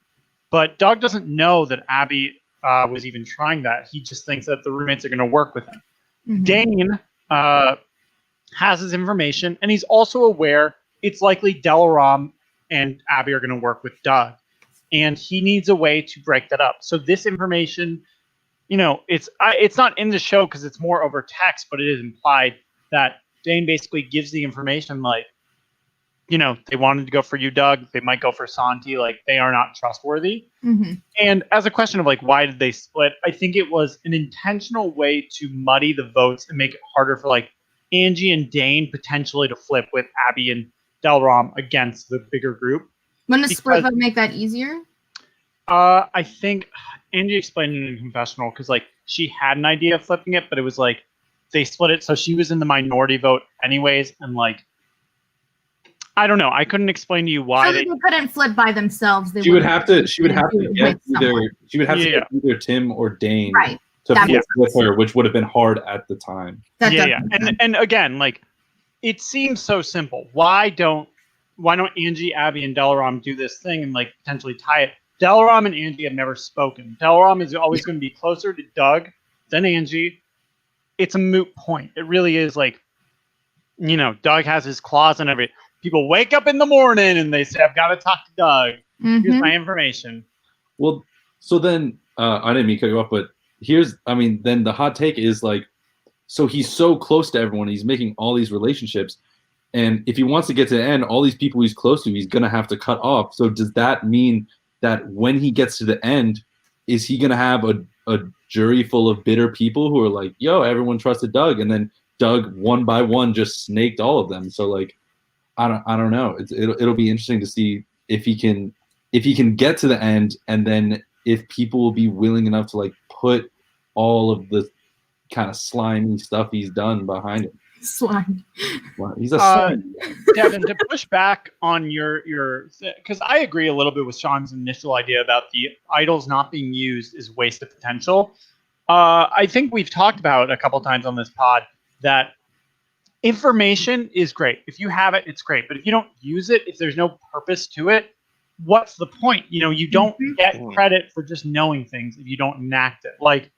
But Doug doesn't know that Abby was even trying that. He just thinks that the roommates are going to work with him. Mm-hmm. Dane has his information, and he's also aware it's likely Delaram and Abby are going to work with Doug. And he needs a way to break that up. So this information, it's not in the show because it's more over text, but it is implied that Dane basically gives the information like, they wanted to go for you, Doug. They might go for Santi. Like, they are not trustworthy. Mm-hmm. And as a question of like, why did they split? I think it was an intentional way to muddy the votes and make it harder for like Angie and Dane potentially to flip with Abby and Delaram against the bigger group. Wouldn't a split vote make that easier? I think Angie explained it in a confessional because like she had an idea of flipping it, but it was like they split it, so she was in the minority vote anyways, and like I don't know. I couldn't explain to you why they couldn't flip by themselves. She would have to get either Tim or Dane to flip with her, which would have been hard at the time. And again, like it seems so simple. Why don't Angie, Abby, and Delaram do this thing and like potentially tie it? Delaram and Angie have never spoken. Delaram is always going to be closer to Doug than Angie. It's a moot point. It really is like, Doug has his claws and everything. People wake up in the morning and they say, I've got to talk to Doug. Mm-hmm. Here's my information. Well, so then, I didn't mean to cut you off, but then the hot take is like, so he's so close to everyone. He's making all these relationships. And if he wants to get to the end, all these people he's close to, he's going to have to cut off. So does that mean that when he gets to the end, is he going to have a jury full of bitter people who are like, yo, everyone trusted Doug. And then Doug, one by one, just snaked all of them. So like, I don't know. It'll be interesting to see if he can get to the end, and then if people will be willing enough to like put all of the kind of slimy stuff he's done behind him. Slime. Well, he's a slime. Devon, to push back on your because I agree a little bit with Sean's initial idea about the idols not being used is wasted potential. I think we've talked about a couple times on this pod that information is great. If you have it, it's great. But if you don't use it, if there's no purpose to it, what's the point? You don't get credit for just knowing things if you don't enact it. Like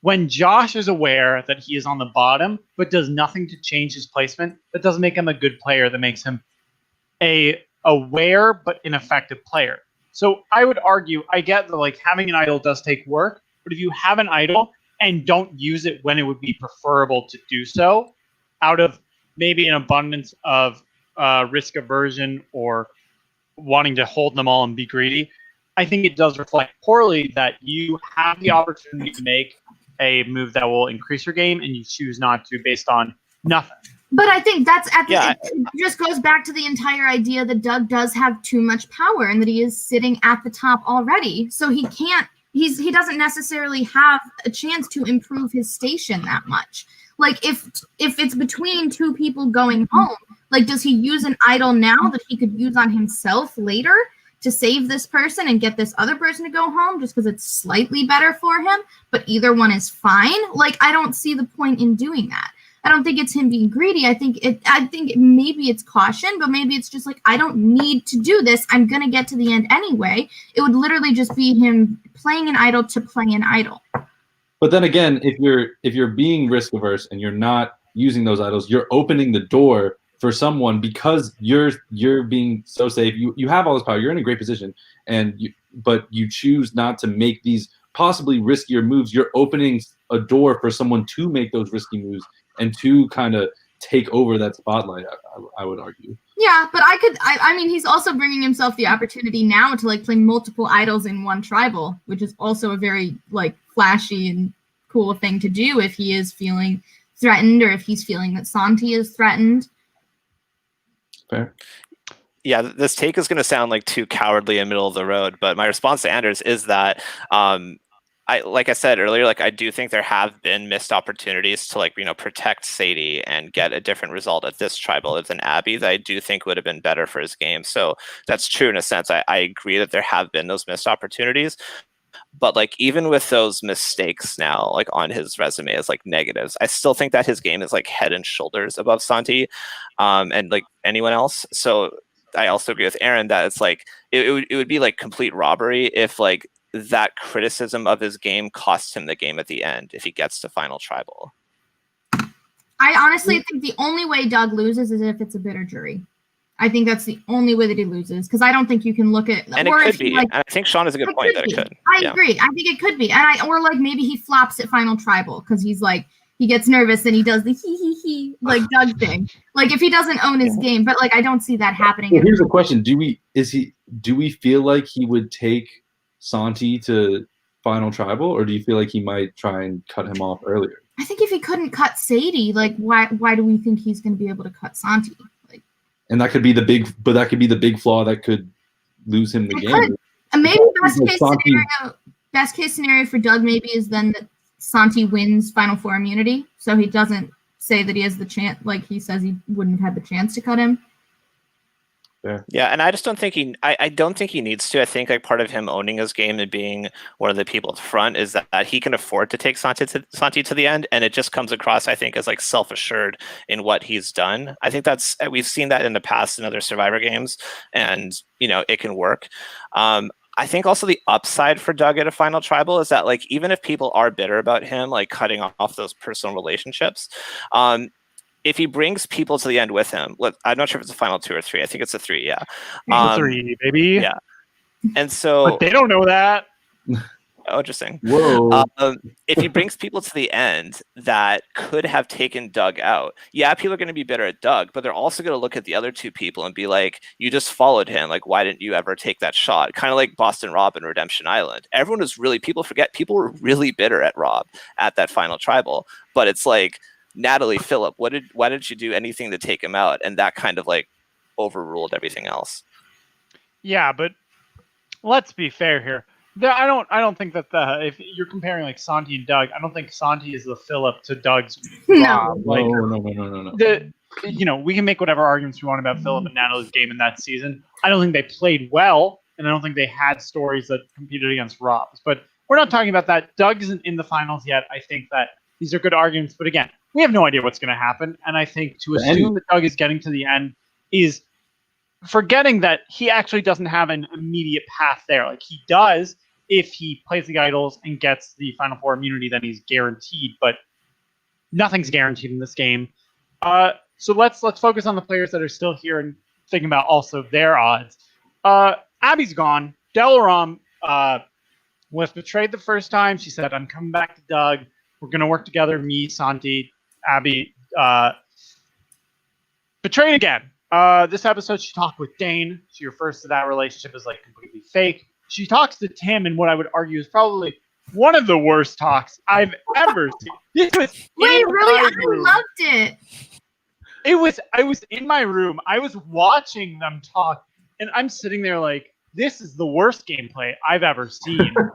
when Josh is aware that he is on the bottom, but does nothing to change his placement, that doesn't make him a good player. That makes him a aware but ineffective player. So I would argue, I get that like having an idol does take work, but if you have an idol and don't use it when it would be preferable to do so, out of maybe an abundance of risk aversion or wanting to hold them all and be greedy, I think it does reflect poorly that you have the opportunity to make a move that will increase your game and you choose not to based on nothing. But I think that's it just goes back to the entire idea that Doug does have too much power and that he is sitting at the top already. So he doesn't necessarily have a chance to improve his station that much. Like if it's between two people going home, like does he use an idol now that he could use on himself later to save this person and get this other person to go home just because it's slightly better for him, but either one is fine? Like I don't see the point in doing that. I don't think it's him being greedy. I think maybe it's caution, but maybe it's just like, I don't need to do this. I'm going to get to the end anyway. It would literally just be him playing an idol to play an idol. But then again, if you're being risk averse and you're not using those idols, you're opening the door for someone because you're being so safe. You have all this power. You're in a great position, but you choose not to make these possibly riskier moves. You're opening a door for someone to make those risky moves and to kind of take over that spotlight. I would argue. Yeah, but I mean, he's also bringing himself the opportunity now to like play multiple idols in one tribal, which is also a very like flashy and cool thing to do if he is feeling threatened or if he's feeling that Santi is threatened. Fair. Yeah, this take is going to sound like too cowardly and middle of the road, but my response to Anders is that like I said earlier, like I do think there have been missed opportunities to protect Sadie and get a different result at this tribal than Abby that I do think would have been better for his game. So that's true in a sense. I agree that there have been those missed opportunities. But like even with those mistakes now, like on his resume as like negatives, I still think that his game is like head and shoulders above Santi, and like anyone else. So I also agree with Erin that it's like it would be like complete robbery if like that criticism of his game costs him the game at the end if he gets to final tribal. I honestly think the only way Doug loses is if it's a bitter jury. I think that's the only way that he loses because I don't think you can look at. And it could be. And I think Sean has a good point that it could. I agree. I think it could be. Or like maybe he flops at final tribal because he's like he gets nervous and he does the he like Doug thing. Like if he doesn't own his game, but like I don't see that happening. Well, here's the question: Do we feel like he would take Santi to final tribal, or do you feel like he might try and cut him off earlier? I think if he couldn't cut Sadie, like why do we think he's going to be able to cut Santi? And that could be the big flaw that could lose him the game. And maybe best case scenario for Doug maybe is then that Santi wins Final Four immunity, so he doesn't say that he has the chance. Like he says he wouldn't have had the chance to cut him. Yeah, and I just don't think I don't think he needs to. I think like part of him owning his game and being one of the people at the front is that he can afford to take Santi to the end, and it just comes across, I think, as like self-assured in what he's done. I think we've seen that in the past in other Survivor games, and it can work. I think also the upside for Doug at a final tribal is that like even if people are bitter about him, like cutting off those personal relationships, if he brings people to the end with him, I'm not sure if it's a final 2 or 3. I think it's a 3. Yeah, 3, baby. Yeah, and so but they don't know that. Oh, interesting. Whoa. If he brings people to the end that could have taken Doug out, yeah, people are going to be bitter at Doug, but they're also going to look at the other 2 people and be like, you just followed him. Like, why didn't you ever take that shot? Kind of like Boston Rob and Redemption Island. Everyone was people were really bitter at Rob at that final tribal, but it's like, Natalie, Phillip, why didn't you do anything to take him out? And that kind of like overruled everything else. Yeah, but let's be fair here. I don't think that if you're comparing like Santi and Doug, I don't think Santi is the Phillip to Doug's Rob. No. We can make whatever arguments we want about Phillip and Natalie's game in that season. I don't think they played well, and I don't think they had stories that competed against Rob's. But we're not talking about that. Doug isn't in the finals yet. I think that these are good arguments, but again, we have no idea what's going to happen. And I think to assume that Doug is getting to the end is forgetting that he actually doesn't have an immediate path there. Like he does if he plays the idols and gets the Final Four immunity, then he's guaranteed. But nothing's guaranteed in this game. So let's focus on the players that are still here and thinking about also their odds. Abby's gone. Delaram was betrayed the first time. She said, "I'm coming back to Doug. We're going to work together, me, Santi, Abby." Betrayed again. This episode, she talked with Dane. She refers to that relationship as like completely fake. She talks to Tim in what I would argue is probably one of the worst talks I've ever seen. Wait, really? I loved it. I was in my room. I was watching them talk, and I'm sitting there like, this is the worst gameplay I've ever seen. No,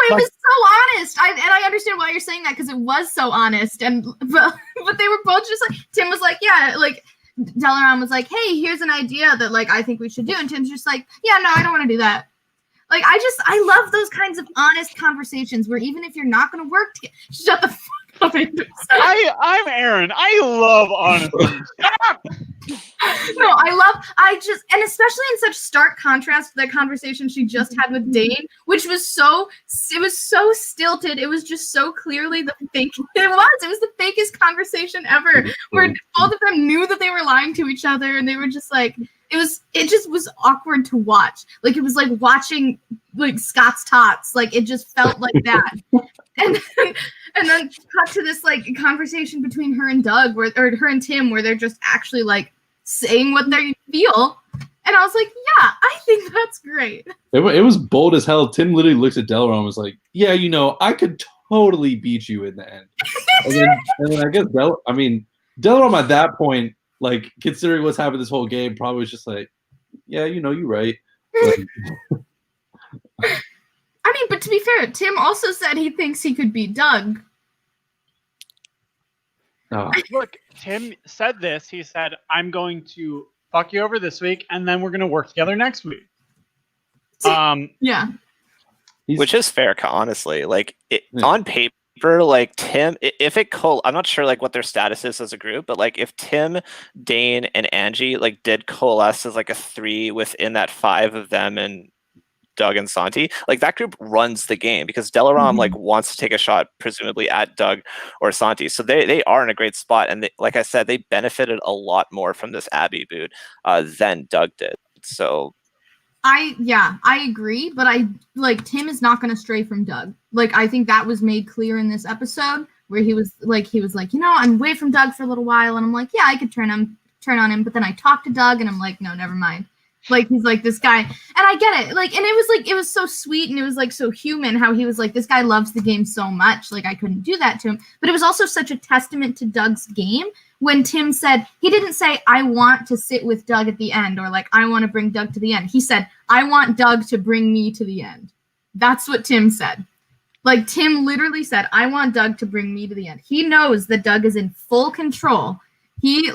it was so honest. I understand why you're saying that because it was so honest. But they were both just like, Tim was like, yeah, like Delaram was like, hey, here's an idea that like I think we should do, and Tim's just like, yeah, no, I don't want to do that. Like I love those kinds of honest conversations where even if you're not going to work together, shut the fuck up. I'm Erin. I love honesty. Shut up. No, and especially in such stark contrast to that conversation she just had with Dane, which was so stilted. It was just so clearly the fake. It was the fakest conversation ever, where both of them knew that they were lying to each other, and they were just like, it just was awkward to watch. Like, it was like watching like Scott's Tots. Like, it just felt like that. And then cut to this like conversation between her and Doug, or her and Tim, where they're just actually like saying what they feel. And I was like, yeah, I think that's great. It was bold as hell. Tim literally looks at Delarom and was like, yeah, I could totally beat you in the end. and then I guess Delarom at that point, like, considering what's happened this whole game, probably was just like, yeah, you're right. Like, I mean, but to be fair, Tim also said he thinks he could beat Doug. Look, Tim said this. He said, I'm going to fuck you over this week, and then we're going to work together next week. Yeah. Which is fair, honestly. Like, on paper, like, Tim, if it I'm not sure, like, what their status is as a group, but, like, if Tim, Dane, and Angie, like, did coalesce as, like, a 3 within that 5 of them and Doug and Santi, like, that group runs the game, because Delarom like wants to take a shot presumably at Doug or Santi, so they are in a great spot, and like I said, they benefited a lot more from this Abby boot than Doug did. So I agree, but Tim is not going to stray from Doug. Like, I think that was made clear in this episode, where he was like, I'm away from Doug for a little while, and I'm like, yeah, I could turn on him, but then I talked to Doug, and I'm like, no, never mind. Like, he's like this guy, and I get it. Like, and it was so sweet, and it was like so human how he was like, this guy loves the game so much. Like, I couldn't do that to him. But it was also such a testament to Doug's game when Tim said, he didn't say, I want to sit with Doug at the end, or like, I want to bring Doug to the end. He said, I want Doug to bring me to the end. That's what Tim said. Like, Tim literally said, I want Doug to bring me to the end. He knows that Doug is in full control. He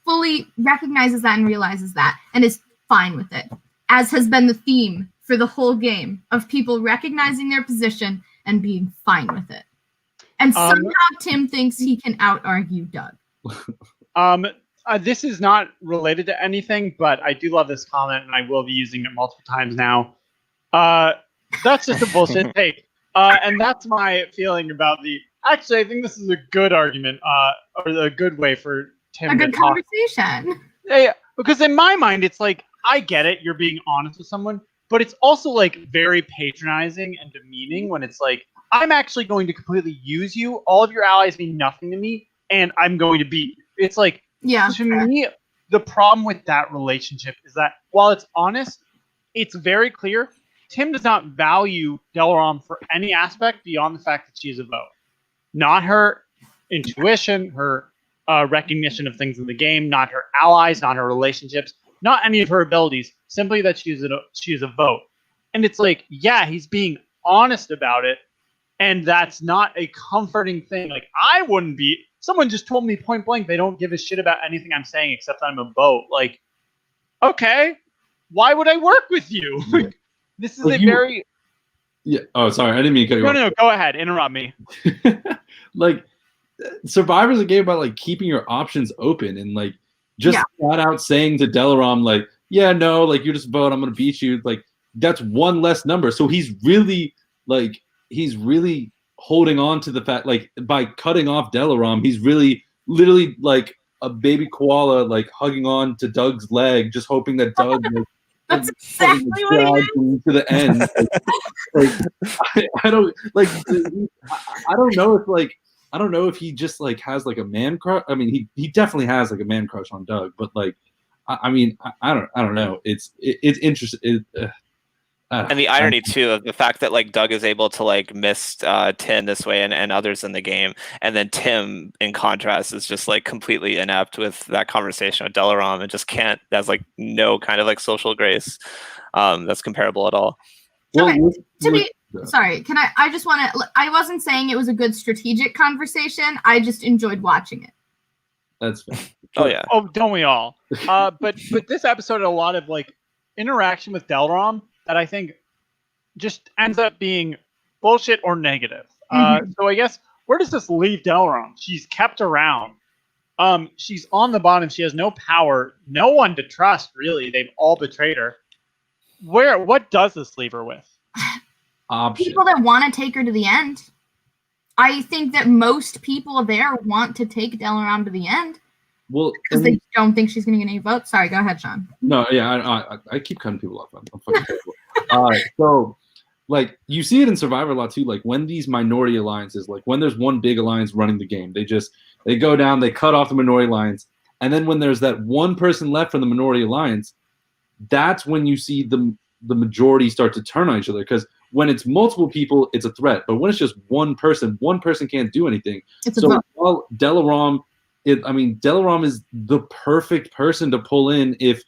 fully recognizes that and realizes that, and is fine with it, as has been the theme for the whole game, of people recognizing their position and being fine with it. And somehow Tim thinks he can out-argue Doug. This is not related to anything, but I do love this comment, and I will be using it multiple times now. That's just a bullshit take. And that's my feeling about actually, I think this is a good argument, or a good way for Tim to talk. A good conversation. Yeah, because in my mind, it's like, I get it, you're being honest with someone, but it's also like very patronizing and demeaning when it's like, I'm actually going to completely use you. All of your allies mean nothing to me, and I'm going to beat you. It's like, to me, the problem with that relationship is that while it's honest, it's very clear Tim does not value Delarom for any aspect beyond the fact that she is a vote. Not her intuition, her recognition of things in the game, not her allies, not her relationships, not any of her abilities, simply that she is a vote. And it's like, yeah, he's being honest about it, and that's not a comforting thing. Like, I wouldn't be. Someone just told me point blank they don't give a shit about anything I'm saying except I'm a vote. Like, okay, why would I work with you? This is very... Yeah. Oh, sorry, I didn't mean to cut you off. No, go ahead. Interrupt me. Like, Survivor's a game about like keeping your options open, and like just flat out saying to Delarom, like, yeah, no, like, you just vote, I'm gonna beat you. Like, that's one less number. So he's really holding on to the fact, like, by cutting off Delarom, he's really literally like a baby koala, like hugging on to Doug's leg, just hoping that Doug that's exactly what he meant. To the end. I don't know if he just like has like a man crush. I mean, he definitely has like a man crush on Doug, but like, I don't know. It's interesting. And the irony too of the fact that like Doug is able to like miss Tim this way and others in the game, and then Tim in contrast is just like completely inept with that conversation with Delarom and just can't. That's like no kind of like social grace that's comparable at all. Okay. Sorry, I just want to. I wasn't saying it was a good strategic conversation. I just enjoyed watching it. That's fair. Oh yeah. Oh, don't we all? But this episode had a lot of like interaction with Delarom that I think just ends up being bullshit or negative. So I guess, where does this leave Delarom? She's kept around. She's on the bottom. She has no power, no one to trust, really. They've all betrayed her. What does this leave her with? Option. People that want to take her to the end. I think that most people there want to take Delaram to the end. Well, because they don't think she's going to get any votes. Sorry, go ahead, Sean. No, yeah, I keep cutting people off. I'm fucking terrible. So, like, you see it in Survivor a lot too. Like, when these minority alliances, like when there's one big alliance running the game, they go down, they cut off the minority alliance, and then when there's that one person left from the minority alliance, that's when you see the majority start to turn on each other. Because when it's multiple people, it's a threat. But when it's just one person can't do anything. So while Delaram. Delaram is the perfect person to pull in if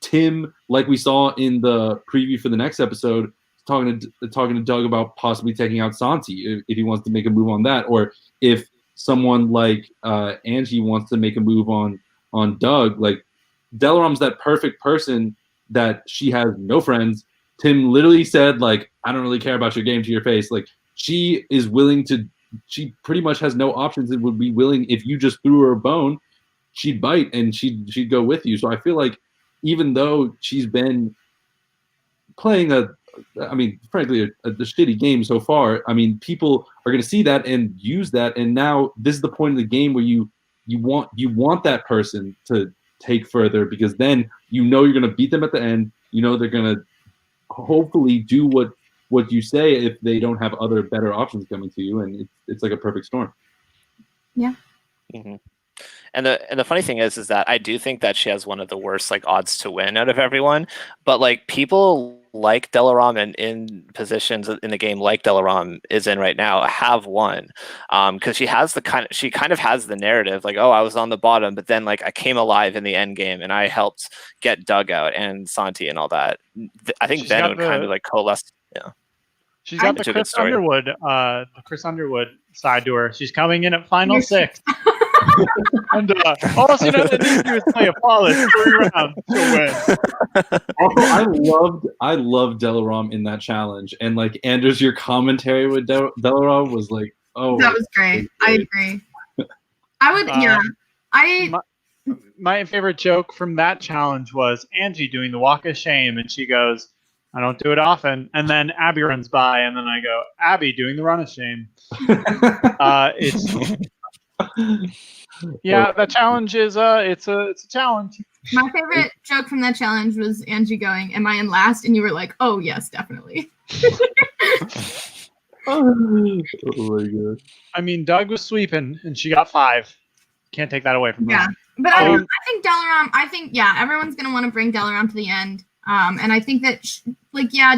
Tim, like we saw in the preview for the next episode, talking to Doug about possibly taking out Santi if he wants to make a move on that, or if someone like Angie wants to make a move on Doug. Like, Delaram's that perfect person that she has no friends. Tim literally said, like, I don't really care about your game to your face. Like, she is willing to. She pretty much has no options and would be willing, if you just threw her a bone, she'd bite and she'd go with you. So I feel like even though she's been playing frankly, a shitty game so far, people are going to see that and use that. And now this is the point of the game where you want that person to take further, because then you're going to beat them at the end. They're going to hopefully do what you say if they don't have other better options coming to you, and it's like a perfect storm. Yeah. Mm-hmm. And the funny thing is that I do think that she has one of the worst odds to win out of everyone. But people like Delaram and in positions in the game like Delaram is in right now have won, because she kind of has the narrative like, oh, I was on the bottom, but then I came alive in the end game and I helped get Doug out and Santi and all that. I think then it would kind of coalesce. Yeah, she's got the Chris Underwood side to her. She's coming in at final 6. And all she knows to do is play a flawless 3 rounds to win. Also, I loved Delaram in that challenge, and Anders, your commentary with Delaram was oh, that was great. I agree. I would, My favorite joke from that challenge was Angie doing the walk of shame, and she goes, I don't do it often. And then Abby runs by, and then I go, Abby doing the run of shame. That challenge is it's a challenge. My favorite joke from that challenge was Angie going, am I in last? And you were like, oh yes, definitely. Oh my god. Doug was sweeping and she got 5. Can't take that away from her. Yeah. But I think Delaram, everyone's gonna want to bring Delaram to the end. And I think that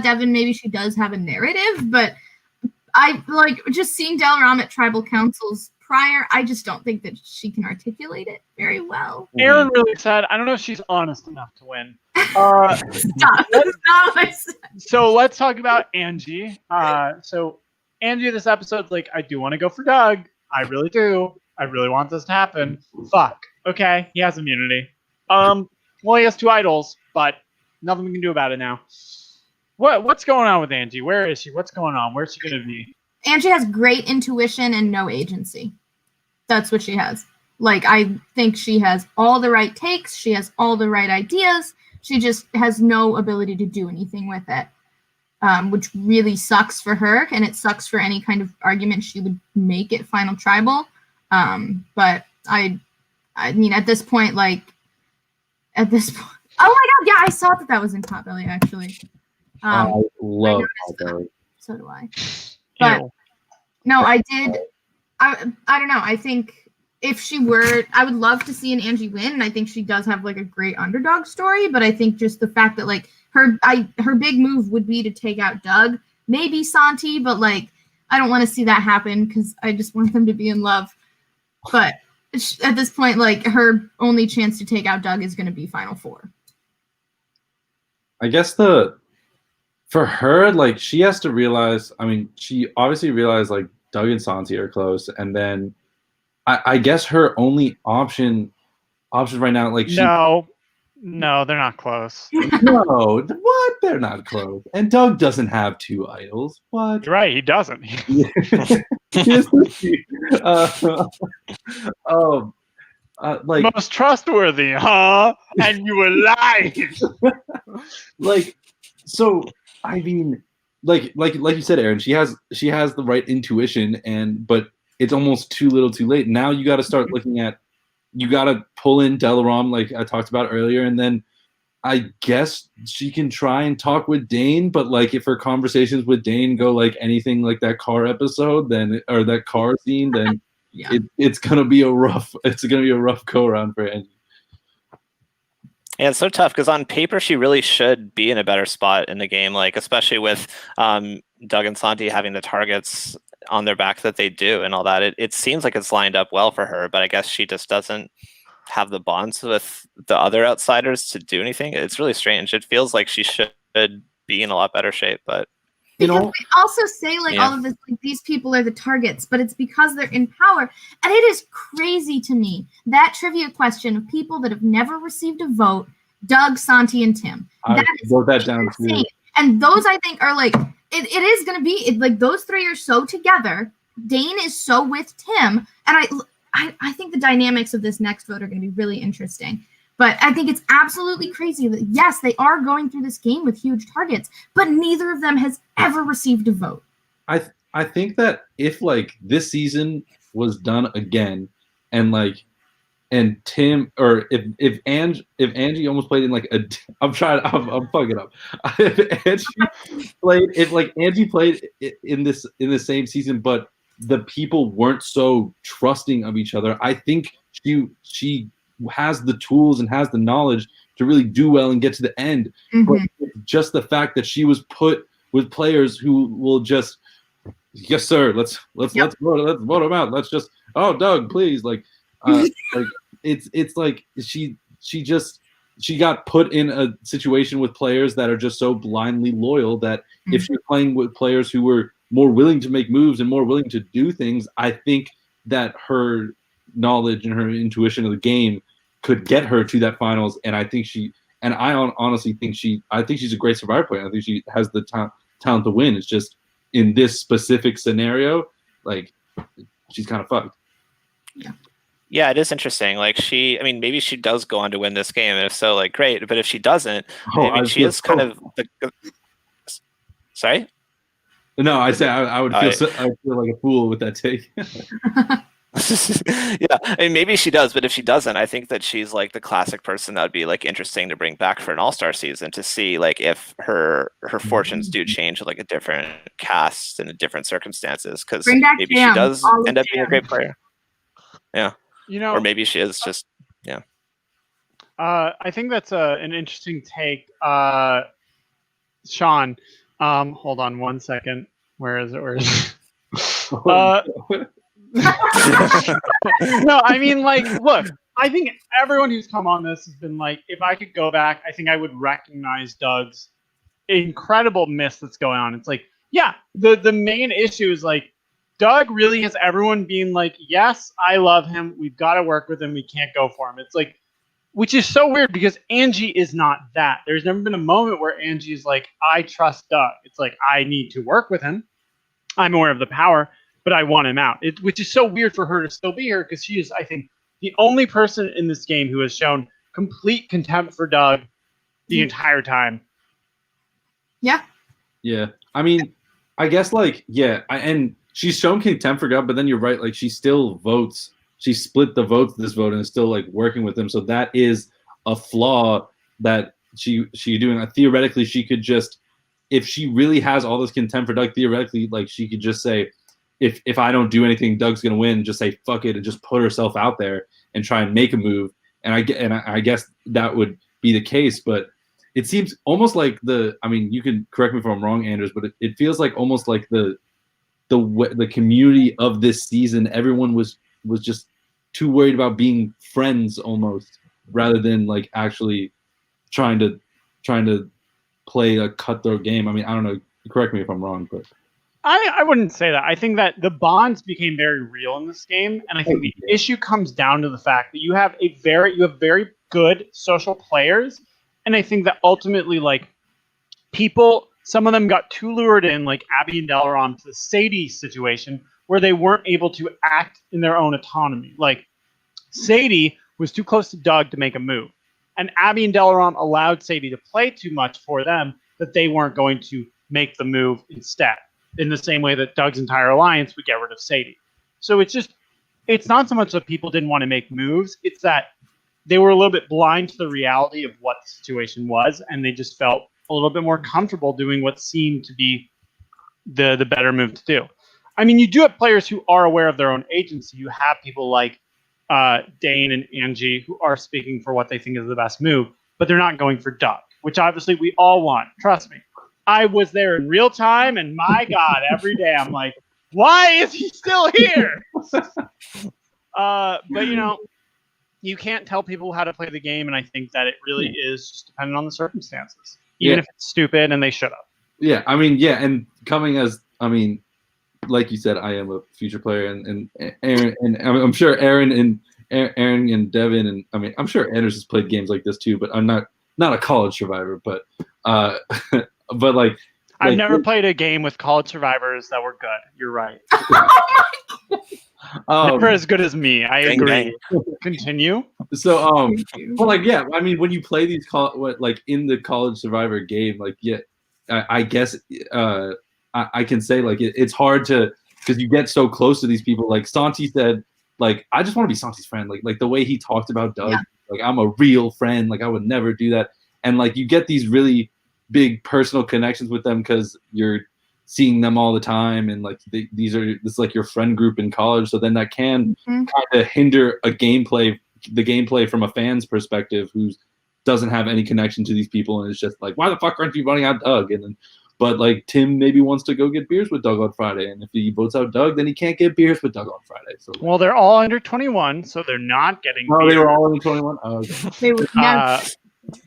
Devon, maybe she does have a narrative, but I just seeing Delaram at tribal councils prior, I just don't think that she can articulate it very well. Erin really said, I don't know if she's honest enough to win. Stop. So let's talk about Angie. So Angie, this episode's I do want to go for Doug. I really do. I really want this to happen. Fuck. Okay, he has immunity. Well, he has 2 idols, but nothing we can do about it now. What's going on with Angie? Where is she? What's going on? Where's she going to be? Angie has great intuition and no agency. That's what she has. I think she has all the right takes. She has all the right ideas. She just has no ability to do anything with it, which really sucks for her. And it sucks for any kind of argument she would make at Final Tribal. But at this point, oh my God, yeah, I saw that was in Potbelly, actually. I love Potbelly. So do I. But no, I did. I don't know. I think if she were, I would love to see an Angie win, and I think she does have a great underdog story. But I think just the fact that her big move would be to take out Doug, maybe Santi, but I don't want to see that happen because I just want them to be in love. But at this point, her only chance to take out Doug is going to be Final 4. I guess for her, she has to realize, she obviously realized, Doug and Santi are close, and then I guess her only option right now, No, they're not close. No, what? They're not close. And Doug doesn't have 2 idols. What? You're right, he doesn't. like most trustworthy, huh? And you were lying. like, so I mean, like you said, Erin, she has the right intuition, but it's almost too little, too late. Now you got to start looking at, you got to pull in Delaram, like I talked about earlier, and then I guess she can try and talk with Dane, but like if her conversations with Dane go like anything like that car episode, then or that car scene, then it's gonna be a rough go around for Angie. Yeah, it's so tough because on paper she really should be in a better spot in the game, like especially with Doug and Santi having the targets on their back that they do and all that. It seems like it's lined up well for her, but I guess she just doesn't have the bonds with the other outsiders to do anything. It's really strange. It feels like she should be in a lot better shape, but because we also say like all of this, like these people are the targets, but it's because they're in power. And it is crazy to me, that trivia question of people that have never received a vote, Doug, Santi, and Tim. I wrote that down too. And those I think are like, it is going to be like those three are so together. Dane is so with Tim. And I think the dynamics of this next vote are going to be really interesting. But I think it's absolutely crazy that, yes, they are going through this game with huge targets, but neither of them has ever received a vote. I think that if, like, this season was done again and Tim, or if Angie almost played in, like, I'm fucking up. If Angie played in the same season, but the people weren't so trusting of each other, I think she has the tools and has the knowledge to really do well and get to the end. But just the fact that she was put with players who will just, yes sir, let's vote him out. Let's just, oh Doug, please, it's like she got put in a situation with players that are just so blindly loyal that if you're playing with players who were more willing to make moves and more willing to do things, I think that her knowledge and her intuition of the game could get her to that finals. And I think I honestly think she's a great Survivor player. I think she has the talent to win. It's just in this specific scenario, like, she's kind of fucked. Yeah, it is interesting. Like maybe she does go on to win this game, and if so, like, great. But if she doesn't, she is kind of sorry. No, I say I would feel like a fool with that take. Yeah, I mean, maybe she does, but if she doesn't, I think that she's like the classic person that would be like interesting to bring back for an all-star season to see like if her fortunes do change with like a different cast and different circumstances, because maybe she does end up being a great player. Yeah, or maybe she is just I think that's an interesting take, Sean. Hold on one second. Where is it? No, I mean, like, look, I think everyone who's come on this has been like, if I could go back, I think I would recognize Doug's incredible miss that's going on. It's like, yeah, the main issue is like, Doug really has everyone being like, yes, I love him. We've got to work with him. We can't go for him. It's like, which is so weird because Angie is not that. There's never been a moment where Angie is like, I trust Doug. It's like, I need to work with him. I'm aware of the power, but I want him out. Which is so weird for her to still be here because she is, I think, the only person in this game who has shown complete contempt for Doug the entire time. Yeah. Yeah. I mean, I guess, like, and she's shown contempt for Doug, but then you're right, like, she still votes. She split the votes this vote and is still, like, working with him. So that is a flaw that she doing. Theoretically, she could just, if she really has all this contempt for Doug, theoretically, like, she could just say, if I don't do anything, Doug's gonna win. Just say fuck it and just put herself out there and try and make a move. And I guess that would be the case. But it seems almost like I mean, you can correct me if I'm wrong, Anders, but it feels like almost like the community of this season, everyone was just too worried about being friends almost, rather than like actually trying to play a cutthroat game. I mean, I don't know. Correct me if I'm wrong, but I wouldn't say that. I think that the bonds became very real in this game, and I think the issue comes down to the fact that you have very good social players, and I think that ultimately, like, people, some of them got too lured in, like Abby and Delaram, to the Sadie situation where they weren't able to act in their own autonomy. Like, Sadie was too close to Doug to make a move. And Abby and Delaram allowed Sadie to play too much for them that they weren't going to make the move instead, in the same way that Doug's entire alliance would get rid of Sadie. So it's not so much that people didn't want to make moves, it's that they were a little bit blind to the reality of what the situation was, and they just felt a little bit more comfortable doing what seemed to be the better move to do. I mean, you do have players who are aware of their own agency. You have people like Dane and Angie who are speaking for what they think is the best move, but they're not going for Doug, which obviously we all want. Trust me. I was there in real time, and my God, every day I'm like, why is he still here? But, you can't tell people how to play the game, and I think that it really is just dependent on the circumstances, even if it's stupid and they should have. Yeah, I mean, and coming as, like you said, I am a future player, and Erin, and I'm sure Erin and Devon, and I'm sure Anders has played games like this too, but I'm not a college survivor, but like I've never played a game with college survivors that were good. You're right. Never as good as me. I agree. Continue. So, when you play these in the college survivor game, I guess I can say it's hard to, because you get so close to these people. Like Santi said, I just want to be Santi's friend. Like the way he talked about Doug, I'm a real friend. I would never do that. And you get these really big personal connections with them because you're seeing them all the time, and this is your friend group in college. So then that can kind of hinder the gameplay from a fan's perspective who doesn't have any connection to these people, and it's just why the fuck aren't you running out Doug? And then, but Tim maybe wants to go get beers with Doug on Friday, and if he votes out Doug, then he can't get beers with Doug on Friday. So well, they're all under 21, so they're not getting. No, beers. They were all under 21. Oh, okay. They would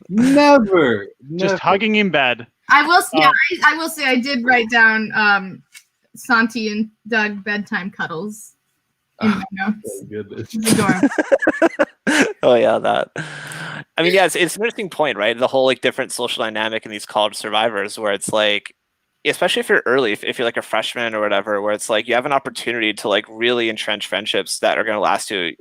never. Just hugging in bed. I will say, I will say I did write down Santi and Doug bedtime cuddles in my notes. Goodness. Oh yeah, that. I mean, it's an interesting point, right? The whole different social dynamic in these college survivors, where it's especially if you're early, if you're a freshman or whatever, where it's you have an opportunity to really entrench friendships that are going to last you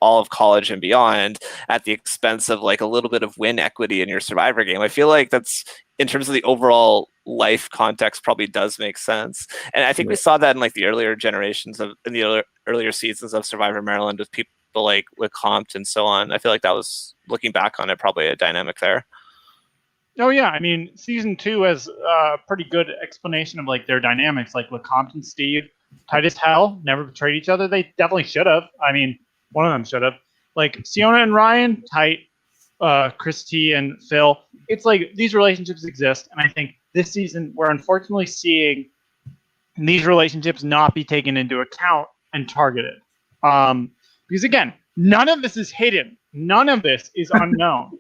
all of college and beyond, at the expense of a little bit of win equity in your survivor game. I feel that's, in terms of the overall life context, probably does make sense. And I think we saw that in the earlier generations in the earlier seasons of Survivor Maryland with people like LeCompte and so on. I feel that was, looking back on it, probably a dynamic there. Oh yeah, I mean, season 2 has a pretty good explanation of their dynamics. LeCompte and Steve, tight as hell, never betrayed each other. They definitely should have. I mean, one of them should have. Siona and Ryan, tight. Christy and Phil. It's these relationships exist, and I think this season we're unfortunately seeing these relationships not be taken into account and targeted. Because again, none of this is hidden. None of this is unknown.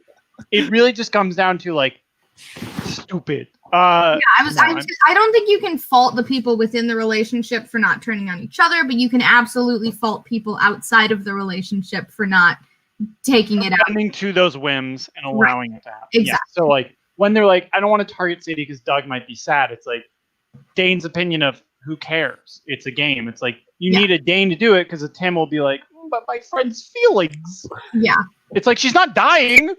It really just comes down to stupid. I don't think you can fault the people within the relationship for not turning on each other, but you can absolutely fault people outside of the relationship for not taking it out. Coming to those whims and allowing it to happen. Exactly. Yeah. So when they're I don't want to target Sadie because Doug might be sad, it's Dane's opinion of who cares. It's a game. It's you need a Dane to do it because a Tim will be but my friend's feelings. Yeah. It's she's not dying.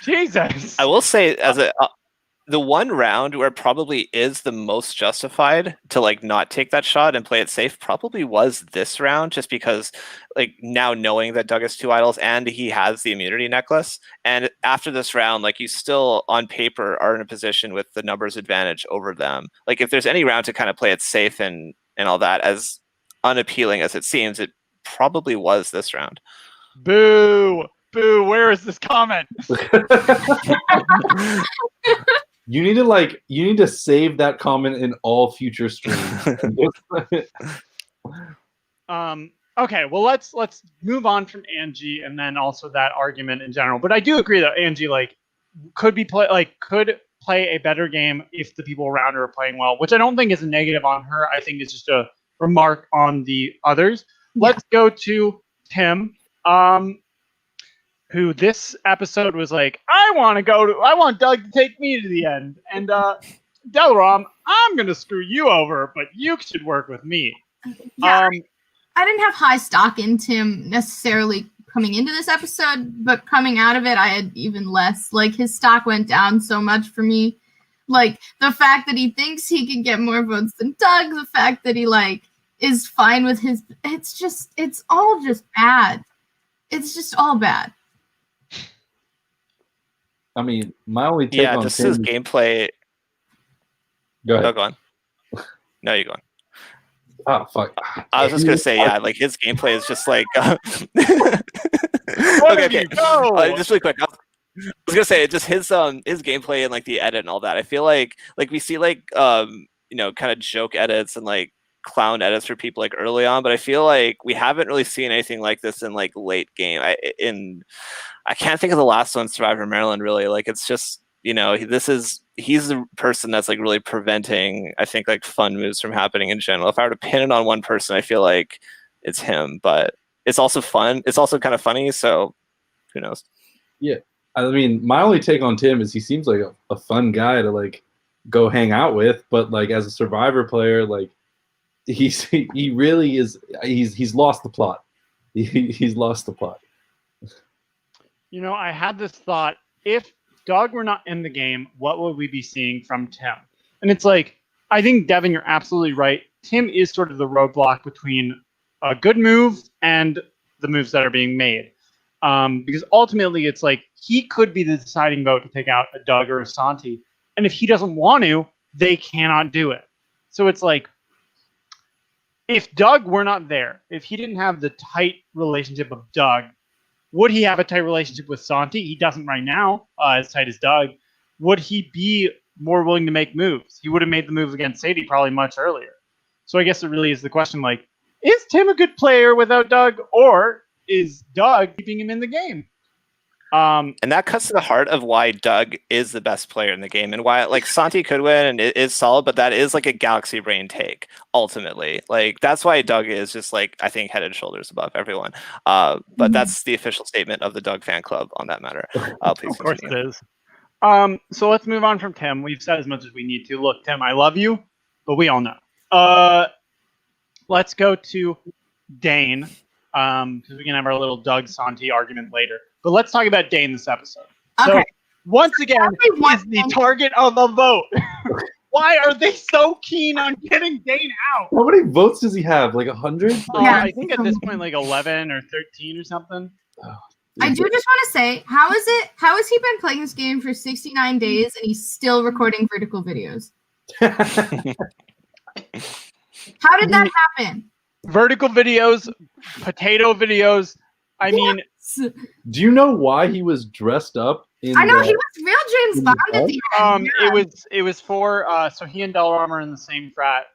Jesus. I will say, as the one round where it probably is the most justified to not take that shot and play it safe probably was this round, just because now knowing that Doug has 2 idols and he has the immunity necklace, and after this round, you still on paper are in a position with the numbers advantage over them. If there's any round to kind of play it safe and all that, as unappealing as it seems, it probably was this round. Boo! Where is this comment? You need to save that comment in all future streams. Okay, well let's move on from Angie and then also that argument in general. But I do agree that Angie could play a better game if the people around her are playing well, which I don't think is a negative on her. I think it's just a remark on the others. Yeah. Let's go to Tim. Who this episode was I want Doug to take me to the end. And Delaram, I'm going to screw you over, but you should work with me. Yeah, I didn't have high stock in Tim necessarily coming into this episode, but coming out of it, I had even less. Like, his stock went down so much for me. Like, the fact that he thinks he can get more votes than Doug, the fact that he, like, is fine with his... It's all just bad. It's just all bad. I mean, my only take on just Tim his gameplay. Go ahead. No, go on. No, you go on. Oh, fuck. I was just gonna say, yeah, like his gameplay is just like. Okay. Just really quick. I was gonna say, just his gameplay and like the edit and all that. I feel like we see like kind of joke edits and like clown edits for people like early on, but I feel like we haven't really seen anything like this in like late game. I can't think of the last one, Survivor Maryland. Really, like it's just he's the person that's like really preventing, I think, like fun moves from happening in general. If I were to pin it on one person, I feel like it's him. But it's also fun. It's also kind of funny. So who knows? Yeah, I mean, my only take on Tim is he seems like a fun guy to like go hang out with, but like as a Survivor player, like he really is. He's lost the plot. He's lost the plot. I had this thought: if Doug were not in the game, what would we be seeing from Tim? And it's like, I think, Devon, you're absolutely right. Tim is sort of the roadblock between a good move and the moves that are being made. Because ultimately, it's like, he could be the deciding vote to take out a Doug or a Santi. And if he doesn't want to, they cannot do it. So it's like, if Doug were not there, if he didn't have the tight relationship of Doug, would he have a tight relationship with Santi? He doesn't right now, as tight as Doug. Would he be more willing to make moves? He would have made the move against Sadie probably much earlier. So I guess it really is the question, like, is Tim a good player without Doug, or is Doug keeping him in the game? And that cuts to the heart of why Doug is the best player in the game, and why like Santi could win and it is solid, but that is like a galaxy brain take ultimately. Like that's why Doug is just like, I think, head and shoulders above everyone. But that's the official statement of the Doug fan club on that matter. Please of course it is. So let's move on from Tim. We've said as much as we need to. Look, Tim, I love you, but we all know. Let's go to Dane, because we can have our little Doug Santi argument later. But let's talk about Dane this episode. Okay. So, once again, he's the target of a vote. Why are they so keen on getting Dane out? How many votes does he have? Like 100? Yeah. I think at this point, like 11 or 13 or something. I do just want to say, how has he been playing this game for 69 days and he's still recording vertical videos? How did that happen? Vertical videos, potato videos. I mean, do you know why he was dressed up? I know he was real James Bond at the end. Yeah. It was for so he and Delaram are in the same frat,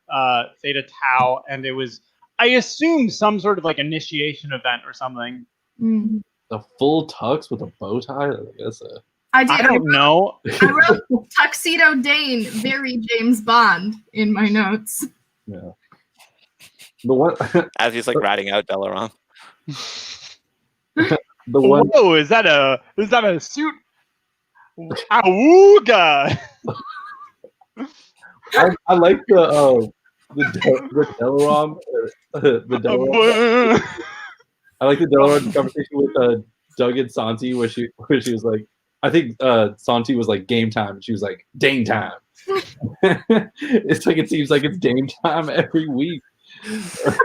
Theta Tau, and it was, I assume, some sort of like initiation event or something. A full tux with a bow tie. I don't know. I wrote Tuxedo Dane, very James Bond in my notes. Yeah. The one as he's like ratting out Delaram. The one. Whoa! Is that a suit? Awooga! I like the Delaram. The Delaram. I like the Delaram conversation with Doug and Santi, where she was like, I think Santi was like game time, and she was like Dane time. It's like it seems like it's Dane time every week.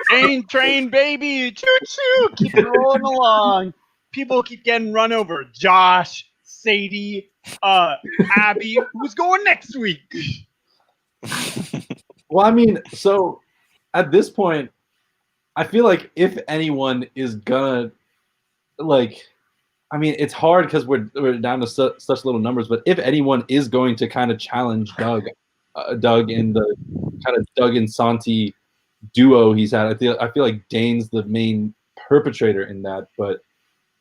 Dane train, baby, choo choo, keep it rolling along. People keep getting run over. Josh, Sadie, Abby, who's going next week? Well, I mean, so at this point, I feel like if anyone is gonna, like, I mean, it's hard because we're down to such little numbers, but if anyone is going to kind of challenge Doug in the kind of Doug and Santi duo he's had, I feel like Dane's the main perpetrator in that, but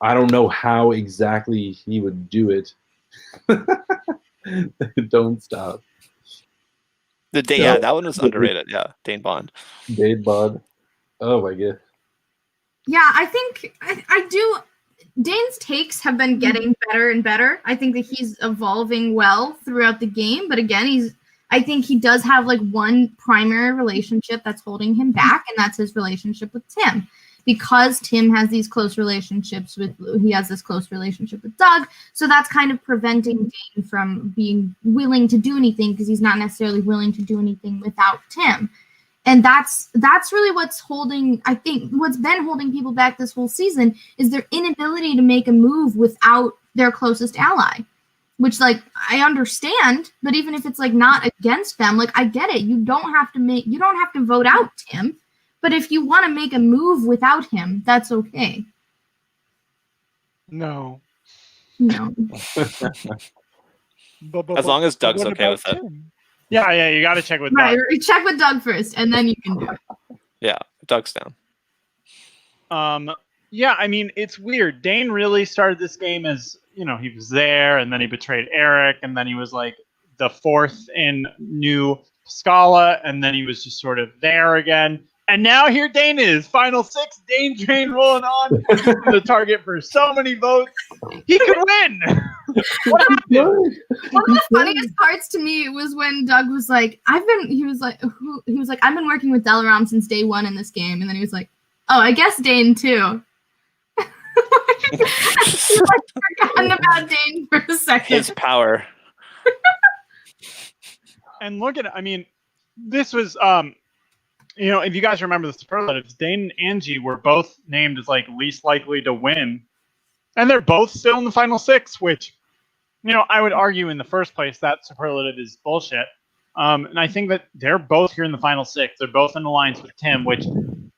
I don't know how exactly he would do it. Don't stop. That one was underrated. Yeah, Dane Bond. Dane Bond. Oh my god. Yeah, I think I do. Dane's takes have been getting better and better. I think that he's evolving well throughout the game, but again, he's I think he does have like one primary relationship that's holding him back, and that's his relationship with Tim. Because Tim has these close relationships with, he has this close relationship with Doug, so that's kind of preventing Dane from being willing to do anything because he's not necessarily willing to do anything without Tim. And that's really what's holding, I think, what's been holding people back this whole season is their inability to make a move without their closest ally. Which, like, I understand, but even if it's like not against them, like I get it. You don't have to vote out Tim, but if you want to make a move without him, that's okay. No. As long as Doug's okay with it. Yeah, you got to check with Doug. Doug. Check with Doug first, and then you can do it. Yeah, Doug's down. Yeah, I mean, it's weird. Dane really started this game as, he was there, and then he betrayed Eric, and then he was like the fourth in New Scala, and then he was just sort of there again. And now here Dane is, final six, Dane train rolling on, the target for so many votes. He could win. What happened? One of the funniest parts to me was when Doug was like, I've been working with Delaram since day one in this game, and then he was like, oh, I guess Dane too. He forgotten about Dane for a second. His power. And look at it. I mean, this was if you guys remember the superlatives, Dane and Angie were both named as like least likely to win, and they're both still in the final six. Which, I would argue in the first place that superlative is bullshit. And I think that they're both here in the final six. They're both in alliance with Tim, which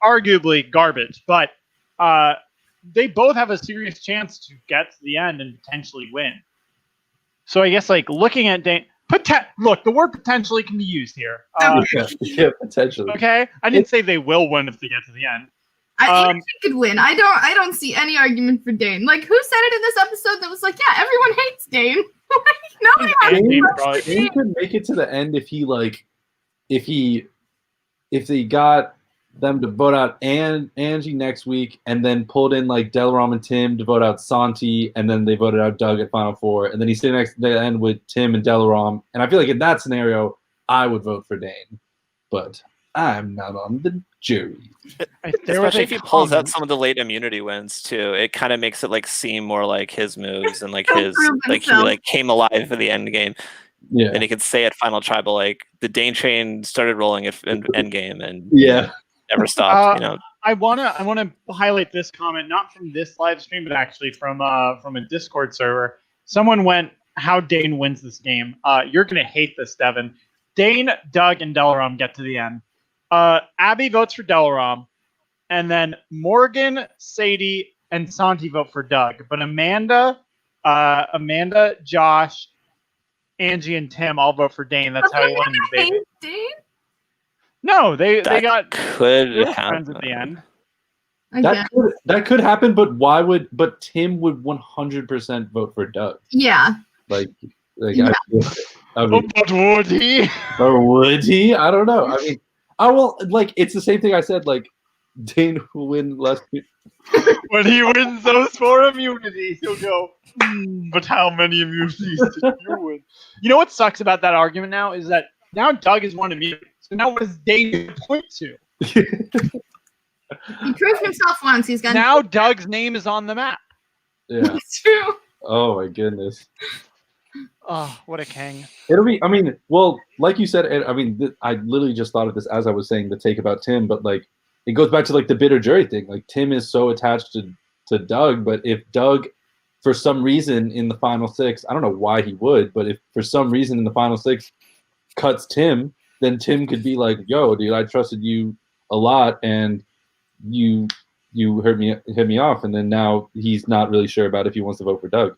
arguably garbage, but they both have a serious chance to get to the end and potentially win. So I guess like looking at Dane. Look, the word potentially can be used here. Yeah, potentially. Okay, I didn't say they will win if they get to the end. I think he could win. I don't see any argument for Dane. Like, who said it in this episode that was like, yeah, everyone hates Dane. Nobody wants Dane could make it to the end if they got them to vote out Angie next week, and then pulled in like Delaram and Tim to vote out Santi, and then they voted out Doug at Final Four, and then he's sitting next to the end with Tim and Delaram. And I feel like in that scenario, I would vote for Dane, but I'm not on the jury. Especially if he pulls out some of the late immunity wins too, it kind of makes it like seem more like his moves and like his like he like came alive for the end game. Yeah, and he could say at Final Tribal like the Dane train started rolling at end game and never stopped. I wanna highlight this comment, not from this live stream, but actually from a Discord server. Someone went, "How Dane wins this game?" You're gonna hate this, Devon. Dane, Doug, and Delaram get to the end. Abby votes for Delaram, and then Morgan, Sadie, and Santi vote for Doug. But Amanda, Josh, Angie, and Tim all vote for Dane. That's how he wins. Dane? No, they got could friends at the end. That could happen, but Tim would 100% vote for Doug. Yeah. But would he? Or would he? I don't know. I mean, it's the same thing I said, like, Dane will win less. When he wins those 4 immunities, he'll go, but how many immunities did you win? You know what sucks about that argument now is that now Doug has won immunity. So now what does Dane point to? He proved himself once. He's got now Doug's name is on the map. Yeah. It's true. Oh my goodness. Oh, what a king. It'll be, I mean, well, like you said, I mean, I literally just thought of this as I was saying the take about Tim, but like, it goes back to like the bitter jury thing. Like Tim is so attached to Doug, but if Doug, for some reason in the final six, I don't know why he would, but if for some reason in the final six cuts Tim, then Tim could be like, yo, dude, I trusted you a lot and you hit me off, and then now he's not really sure about if he wants to vote for Doug.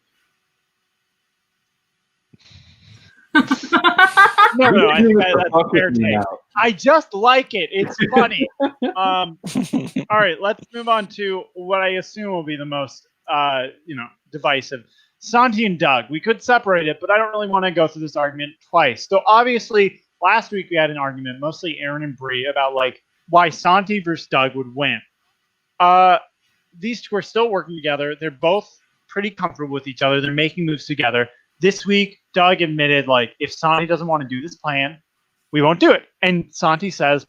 No, I think that's fair take. I just like it. It's funny. All right, let's move on to what I assume will be the most, divisive. Santi and Doug. We could separate it, but I don't really want to go through this argument twice. So obviously, last week we had an argument, mostly Erin and Bree, about like why Santi versus Doug would win. These two are still working together. They're both pretty comfortable with each other. They're making moves together. This week, Doug admitted, like, if Santi doesn't want to do this plan, we won't do it. And Santi says,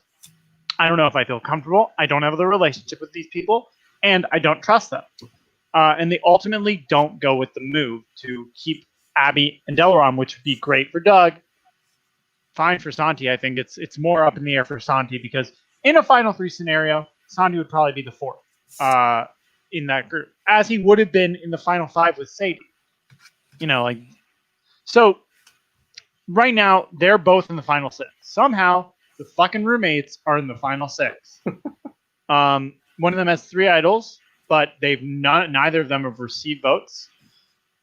I don't know if I feel comfortable. I don't have the relationship with these people, and I don't trust them. And they ultimately don't go with the move to keep Abby and Delaron, which would be great for Doug. Fine for Santi. I think it's more up in the air for Santi because in a Final 3 scenario, Santi would probably be the 4th in that group, as he would have been in the Final 5 with Sadie. So right now, they're both in the Final 6. Somehow, the fucking roommates are in the Final 6. One of them has 3 idols, but neither of them have received votes.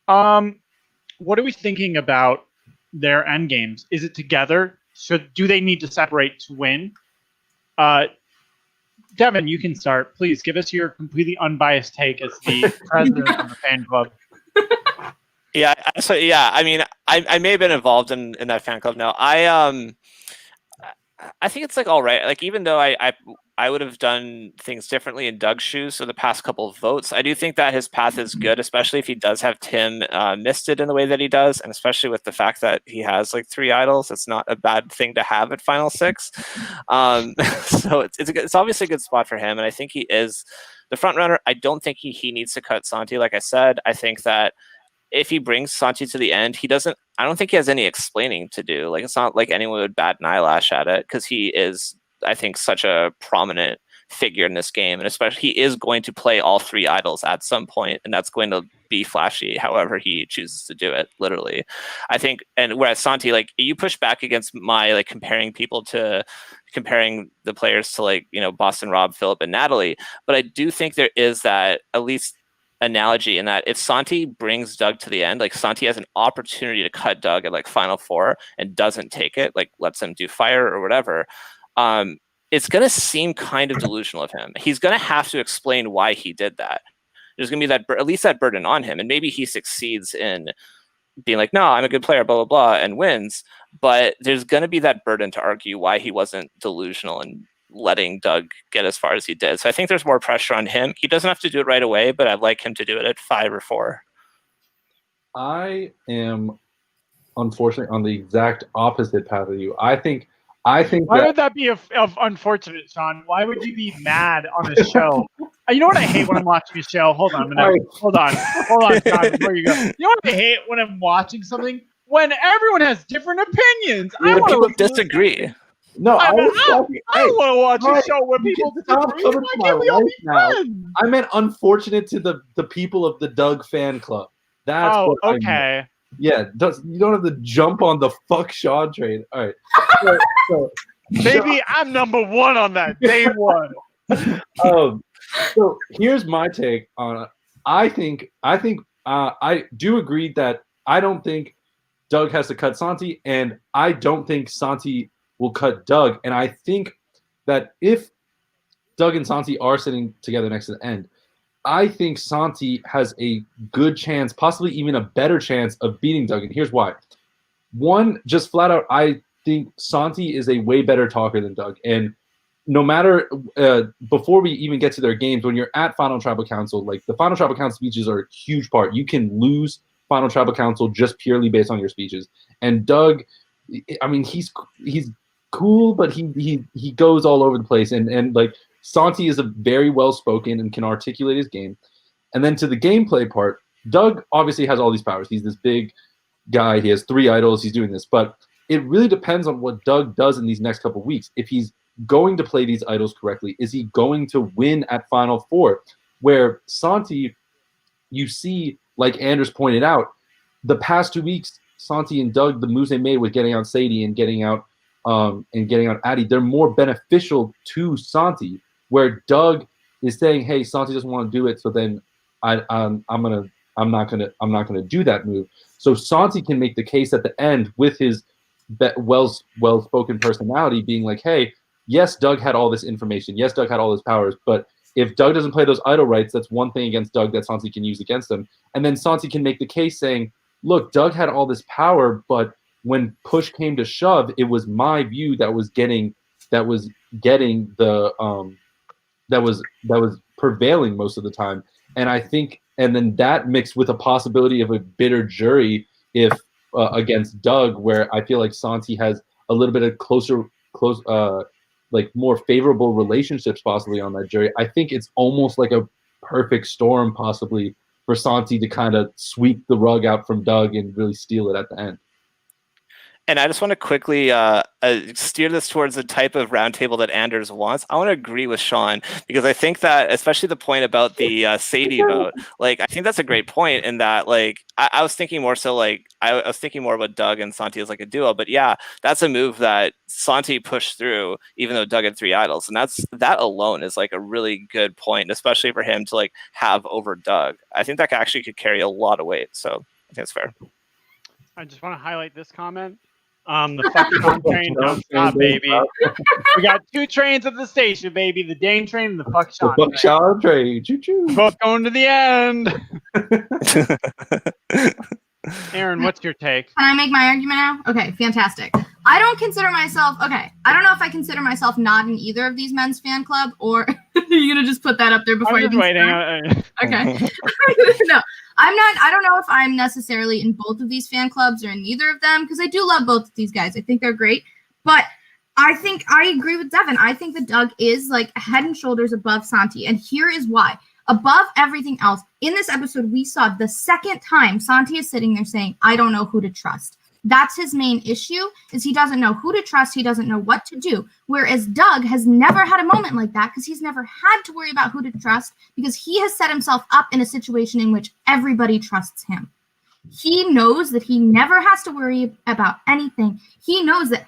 What are we thinking about their end games? Is it together? Do they need to separate to win? Devon, you can start. Please give us your completely unbiased take as the president of the fan club. Yeah. So yeah, I mean, I may have been involved in that fan club now. I think it's like all right. Like even though I would have done things differently in Doug's shoes for the past couple of votes, I do think that his path is good, especially if he does have Tim misted in the way that he does, and especially with the fact that he has like 3 idols. It's not a bad thing to have at Final 6. So it's obviously a good spot for him, and I think he is the front runner. I don't think he needs to cut Santi. Like I said, I think that if he brings Santi to the end, I don't think he has any explaining to do. Like, it's not like anyone would bat an eyelash at it because he is, I think, such a prominent figure in this game. And especially he is going to play all 3 idols at some point, and that's going to be flashy however he chooses to do it, literally. I think, and whereas Santi, like, you push back against my, like, comparing the players to, like, Boston Rob, Philip, and Natalie. But I do think there is that, at least, analogy in that if Santi brings Doug to the end, like Santi has an opportunity to cut Doug at like Final 4 and doesn't take it, like lets him do fire or whatever, it's going to seem kind of delusional of him. He's going to have to explain why he did that. There's going to be at least that burden on him, and maybe he succeeds in being like, no, I'm a good player, blah, blah, blah, and wins, but there's going to be that burden to argue why he wasn't delusional and letting Doug get as far as he did. So I think there's more pressure on him. He doesn't have to do it right away, but I'd like him to do it at 5 or 4. I am unfortunately on the exact opposite path of you. I think Why would that be of unfortunate, Sean? Why would you be mad on a show? You know what I hate when I'm watching a show? Hold on, Sean, before you go. You know what I hate when I'm watching something? When everyone has different opinions. I want people to disagree. No, I don't want to watch a show where people disagree. Why can't we all be friends? I meant unfortunate to the people of the Doug fan club. That's what I meant. Yeah, you don't have to jump on the fuck Sean train. All right. Baby, I'm number 1 on that day 1. So here's my take on it. I do agree that I don't think Doug has to cut Santi, and I don't think Santi will cut Doug. And I think that if Doug and Santi are sitting together next to the end, I think Santi has a good chance, possibly even a better chance of beating Doug. And here's why. One, just flat out, I think Santi is a way better talker than Doug. And no matter, before we even get to their games, when you're at Final Tribal Council, like the Final Tribal Council speeches are a huge part. You can lose Final Tribal Council just purely based on your speeches. And Doug, I mean, he's cool, but he goes all over the place. And like Santi is a very well spoken and can articulate his game. And then to the gameplay part, Doug obviously has all these powers. He's this big guy. He has 3 idols. He's doing this, but it really depends on what Doug does in these next couple of weeks. If he's going to play these idols correctly, is he going to win at Final 4? Where Santi, you see, like Anders pointed out, the past 2 weeks, Santi and Doug, the moves they made with getting out Sadie and getting out Addy, they're more beneficial to Santi. Where Doug is saying, "Hey, Santi doesn't want to do it, so then I'm not gonna do that move." So Santi can make the case at the end with his well-spoken personality, being like, "Hey, yes, Doug had all this information. Yes, Doug had all his powers, but if Doug doesn't play those idol rights, that's one thing against Doug that Santi can use against him." And then Santi can make the case saying, "Look, Doug had all this power, but when push came to shove, it was my view that was prevailing most of the time." And I think, and then that mixed with a possibility of a bitter jury if against Doug, where I feel like Santi has a little bit of close, like more favorable relationships possibly on that jury. I think it's almost like a perfect storm possibly for Santi to kind of sweep the rug out from Doug and really steal it at the end. And I just want to quickly steer this towards the type of roundtable that Anders wants. I want to agree with Sean because I think that, especially the point about the Sadie vote, like I think that's a great point. In that, like I was thinking more so, like I was thinking more about Doug and Santi as like a duo. But yeah, that's a move that Santi pushed through, even though Doug had 3 idols, and that alone is like a really good point, especially for him to like have over Doug. I think that actually could carry a lot of weight. So I think that's fair. I just want to highlight this comment. The fucking Sean train don't stop, baby. We got 2 trains at the station, baby. The Dane train and the fuck Sean train. Sean train. Choo-choo. Both going to the end. Erin, what's your take? Can I make my argument now? Okay, fantastic. I don't know if I consider myself not in either of these men's fan club, or you're gonna just put that up there before I'm you just waiting. Okay. No, I'm not. I don't know if I'm necessarily in both of these fan clubs or in neither of them, because I do love both of these guys. I think they're great, but I think I agree with Devon. I think that Doug is like head and shoulders above Santi, and here is why. Above everything else, in this episode, we saw the second time Santi is sitting there saying, I don't know who to trust. That's his main issue, is he doesn't know who to trust. He doesn't know what to do. Whereas Doug has never had a moment like that because he's never had to worry about who to trust because he has set himself up in a situation in which everybody trusts him. He knows that he never has to worry about anything. He knows that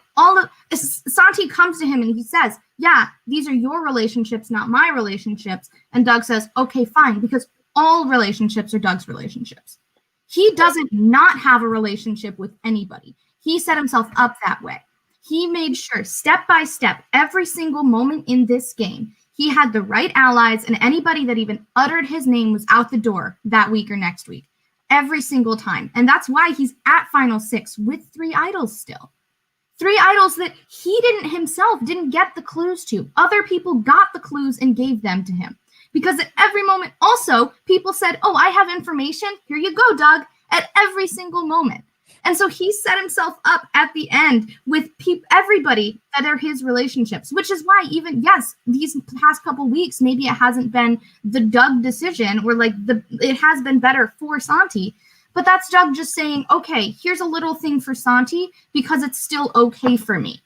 Santi comes to him and he says, yeah, these are your relationships, not my relationships. And Doug says, okay, fine, because all relationships are Doug's relationships. He doesn't not have a relationship with anybody. He set himself up that way. He made sure, step by step, every single moment in this game, he had the right allies, and anybody that even uttered his name was out the door that week or next week. Every single time. And that's why he's at Final 6 with 3 idols still. 3 idols that he didn't get the clues to. Other people got the clues and gave them to him. Because at every moment also, people said, oh, I have information. Here you go, Doug. At every single moment. And so he set himself up at the end with everybody that are his relationships, which is why even, yes, these past couple weeks, maybe it hasn't been the Doug decision or like it has been better for Santi, but that's Doug just saying, okay, here's a little thing for Santi because it's still okay for me.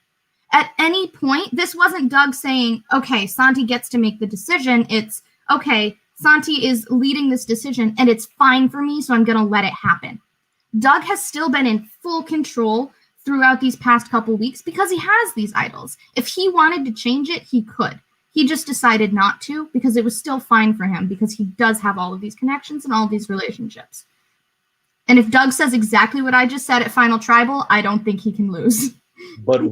At any point, this wasn't Doug saying, okay, Santi gets to make the decision. It's, okay, Santi is leading this decision and it's fine for me, so I'm going to let it happen. Doug has still been in full control throughout these past couple weeks because he has these idols. If he wanted to change it, he could. He just decided not to because it was still fine for him because he does have all of these connections and all of these relationships. And if Doug says exactly what I just said at Final Tribal, I don't think he can lose. But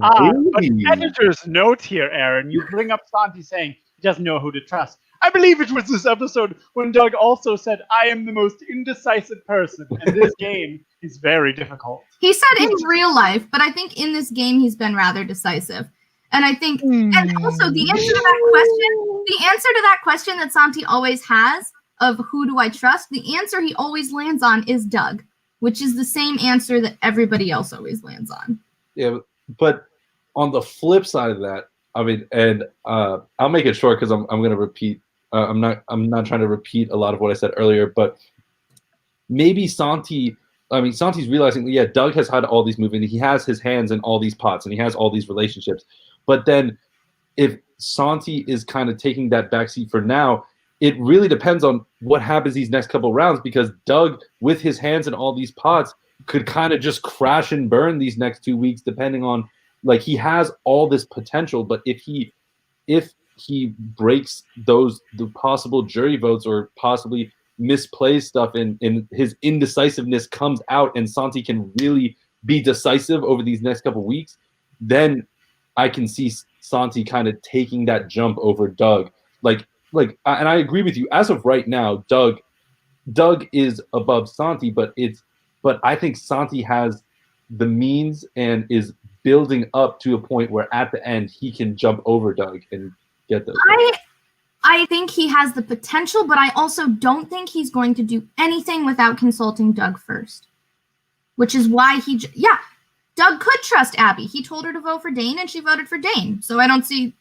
editor's note here, Erin, you bring up Santi saying he doesn't know who to trust. I believe it was this episode when Doug also said, I am the most indecisive person, and this game is very difficult. He said in real life, but I think in this game he's been rather decisive. And I think, and also the answer to that question that Santi always has of who do I trust, the answer he always lands on is Doug, which is the same answer that everybody else always lands on. Yeah, but on the flip side of that, I mean, and I'll make it short because I'm going to repeat. I'm not trying to repeat a lot of what I said earlier, but maybe Santi's realizing, yeah, Doug has had all these movements. He has his hands in all these pots and he has all these relationships. But then if Santi is kind of taking that backseat for now, it really depends on what happens these next couple rounds because Doug, with his hands in all these pots, could kind of just crash and burn these next 2 weeks, depending on, like, he has all this potential, but if he breaks the possible jury votes or possibly misplays stuff and his indecisiveness comes out and Santi can really be decisive over these next couple weeks, then I can see Santi kind of taking that jump over Doug. And I agree with you. As of right now, Doug is above Santi, but I think Santi has the means and is building up to a point where at the end he can jump over Doug and get those. I think he has the potential, but I also don't think he's going to do anything without consulting Doug first. which is why Doug could trust Abby. He told her to vote for Dane, and she voted for Dane. So I don't see,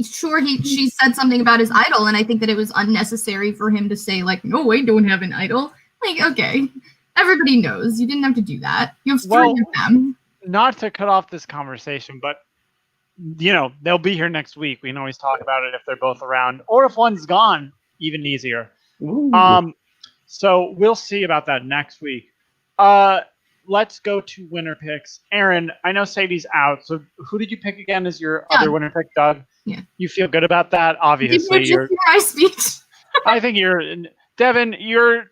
sure, she said something about his idol, and I think that it was unnecessary for him to say, like, no, I don't have an idol. Like, okay, everybody knows. You didn't have to do that. You have three of them. Not to cut off this conversation, but, they'll be here next week. We can always talk about it if they're both around. Or if one's gone, even easier. Ooh. So we'll see about that next week. Let's go to winner picks. Erin, I know Sadie's out, so who did you pick again as your other winner pick, Doug? Yeah. You feel good about that? Obviously, you're my speech. I think Devon.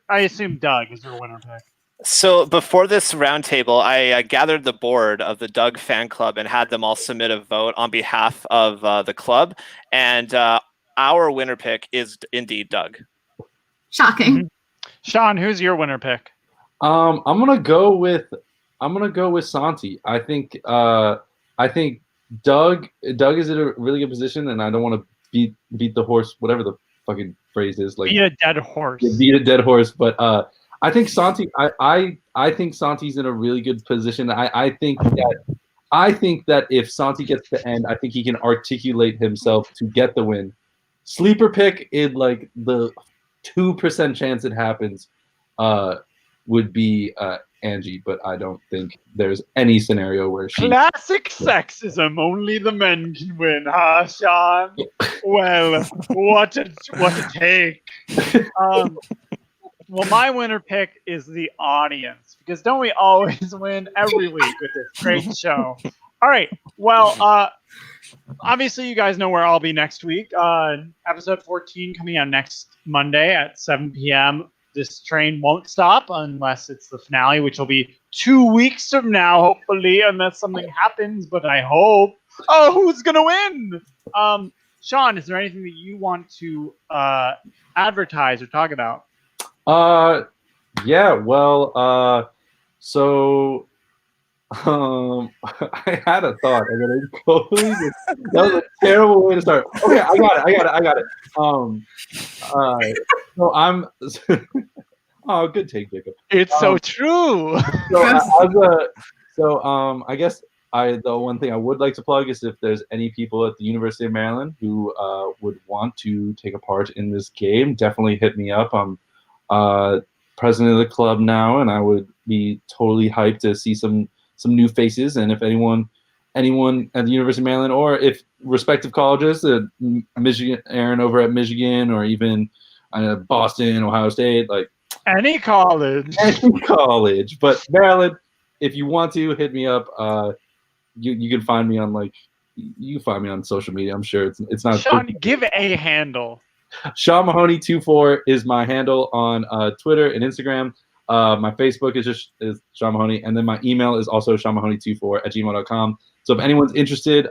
I assume Doug is your winner pick. So before this roundtable, I gathered the board of the Doug fan club and had them all submit a vote on behalf of the club, and our winner pick is indeed Doug. Shocking. Mm-hmm. Sean, who's your winner pick? I'm gonna go with Santi. I think Doug is in a really good position, and I don't want to beat the horse, whatever the fucking phrase is. Like beat a dead horse. Beat a dead horse, but I think Santi. I think Santi's in a really good position. I think that if Santi gets the end, I think he can articulate himself to get the win. Sleeper pick in like the 2% chance it happens would be Angie, but I don't think there's any scenario where she... Classic sexism, only the men can win, huh, Sean? Well, what a take. Well, my winner pick is the audience, because don't we always win every week with this great show? All right, well, obviously you guys know where I'll be next week. Episode 14 coming out next Monday at 7 p.m. This train won't stop unless it's the finale, which will be 2 weeks from now, hopefully, unless something happens, but I hope. Oh, who's going to win? Sean, is there anything that you want to advertise or talk about? Yeah, well, so I had a thought. That was a terrible way to start. Okay, I got it. So I'm. Oh, good take, Jacob. It's so true. I guess the one thing I would like to plug is if there's any people at the University of Maryland who would want to take a part in this game, definitely hit me up. I'm president of the club now, and I would be totally hyped to see some new faces. And if anyone at the University of Maryland, or if respective colleges, Michigan, Erin over at Michigan, or even Boston, Ohio State, like any college, but Maryland, if you want to hit me up, you can find me on social media. I'm sure it's not. Sean, give a handle. Sean Mahoney 24 is my handle on Twitter and Instagram. My Facebook is Sean Mahoney, and then my email is also seanmahoney24@gmail.com. So if anyone's interested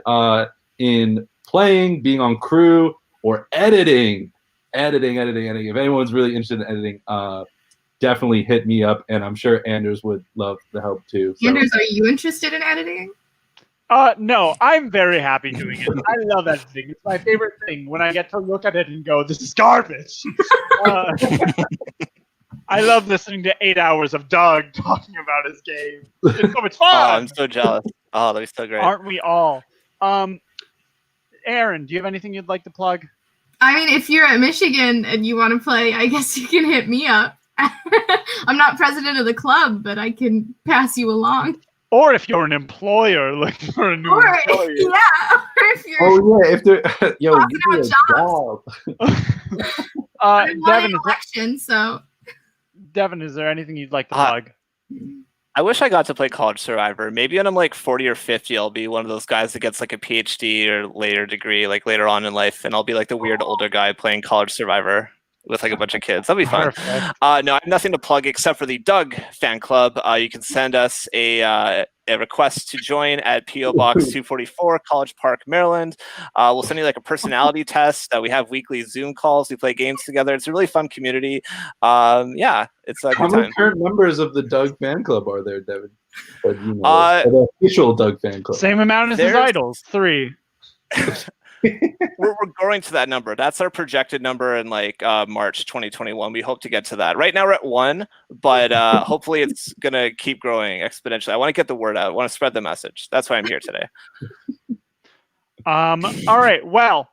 in playing, being on crew, or editing, if anyone's really interested in editing, definitely hit me up, and I'm sure Anders would love the help too. So. Anders, are you interested in editing? No, I'm very happy doing it. I love editing. It's my favorite thing when I get to look at it and go, this is garbage. I love listening to 8 hours of Doug talking about his game. It's so much fun. Oh, I'm so jealous. Oh, that'd be so great. Aren't we all? Erin, do you have anything you'd like to plug? I mean, if you're at Michigan and you want to play, I guess you can hit me up. I'm not president of the club, but I can pass you along. Or if you're an employer looking for a new employee. Yeah. Or if you're if they're yo, give me a job. Devon, is there anything you'd like to plug? I wish I got to play College Survivor. Maybe when I'm like 40 or 50, I'll be one of those guys that gets like a PhD or later degree, like later on in life, and I'll be like the weird older guy playing College Survivor with like a bunch of kids. That'd be fun. No, I have nothing to plug except for the Doug fan club. You can send us a request to join at P.O. Box 244, College Park, Maryland. We'll send you like a personality test. We have weekly Zoom calls. We play games together. It's a really fun community. Yeah, it's a good time. How many current members of the Doug fan club are there, Devon? The official Doug fan club. Same amount as his idols, 3. we're growing to that number. That's our projected number in like March 2021. We hope to get to that. Right now we're at 1, but hopefully it's gonna keep growing exponentially. I want to get the word out. I want to spread the message. That's why I'm here today. All right. Well,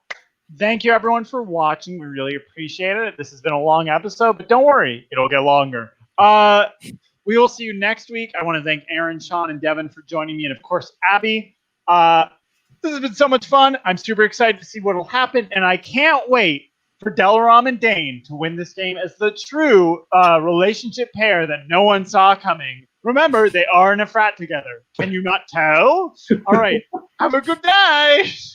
thank you everyone for watching. We really appreciate it. This has been a long episode, but don't worry, it'll get longer. We will see you next week. I want to thank Erin, Sean, and Devon for joining me, and of course, Abby. This has been so much fun. I'm super excited to see what will happen, and I can't wait for Delaram and Dane to win this game as the true relationship pair that no one saw coming. Remember, they are in a frat together. Can you not tell? All right. Have a good day.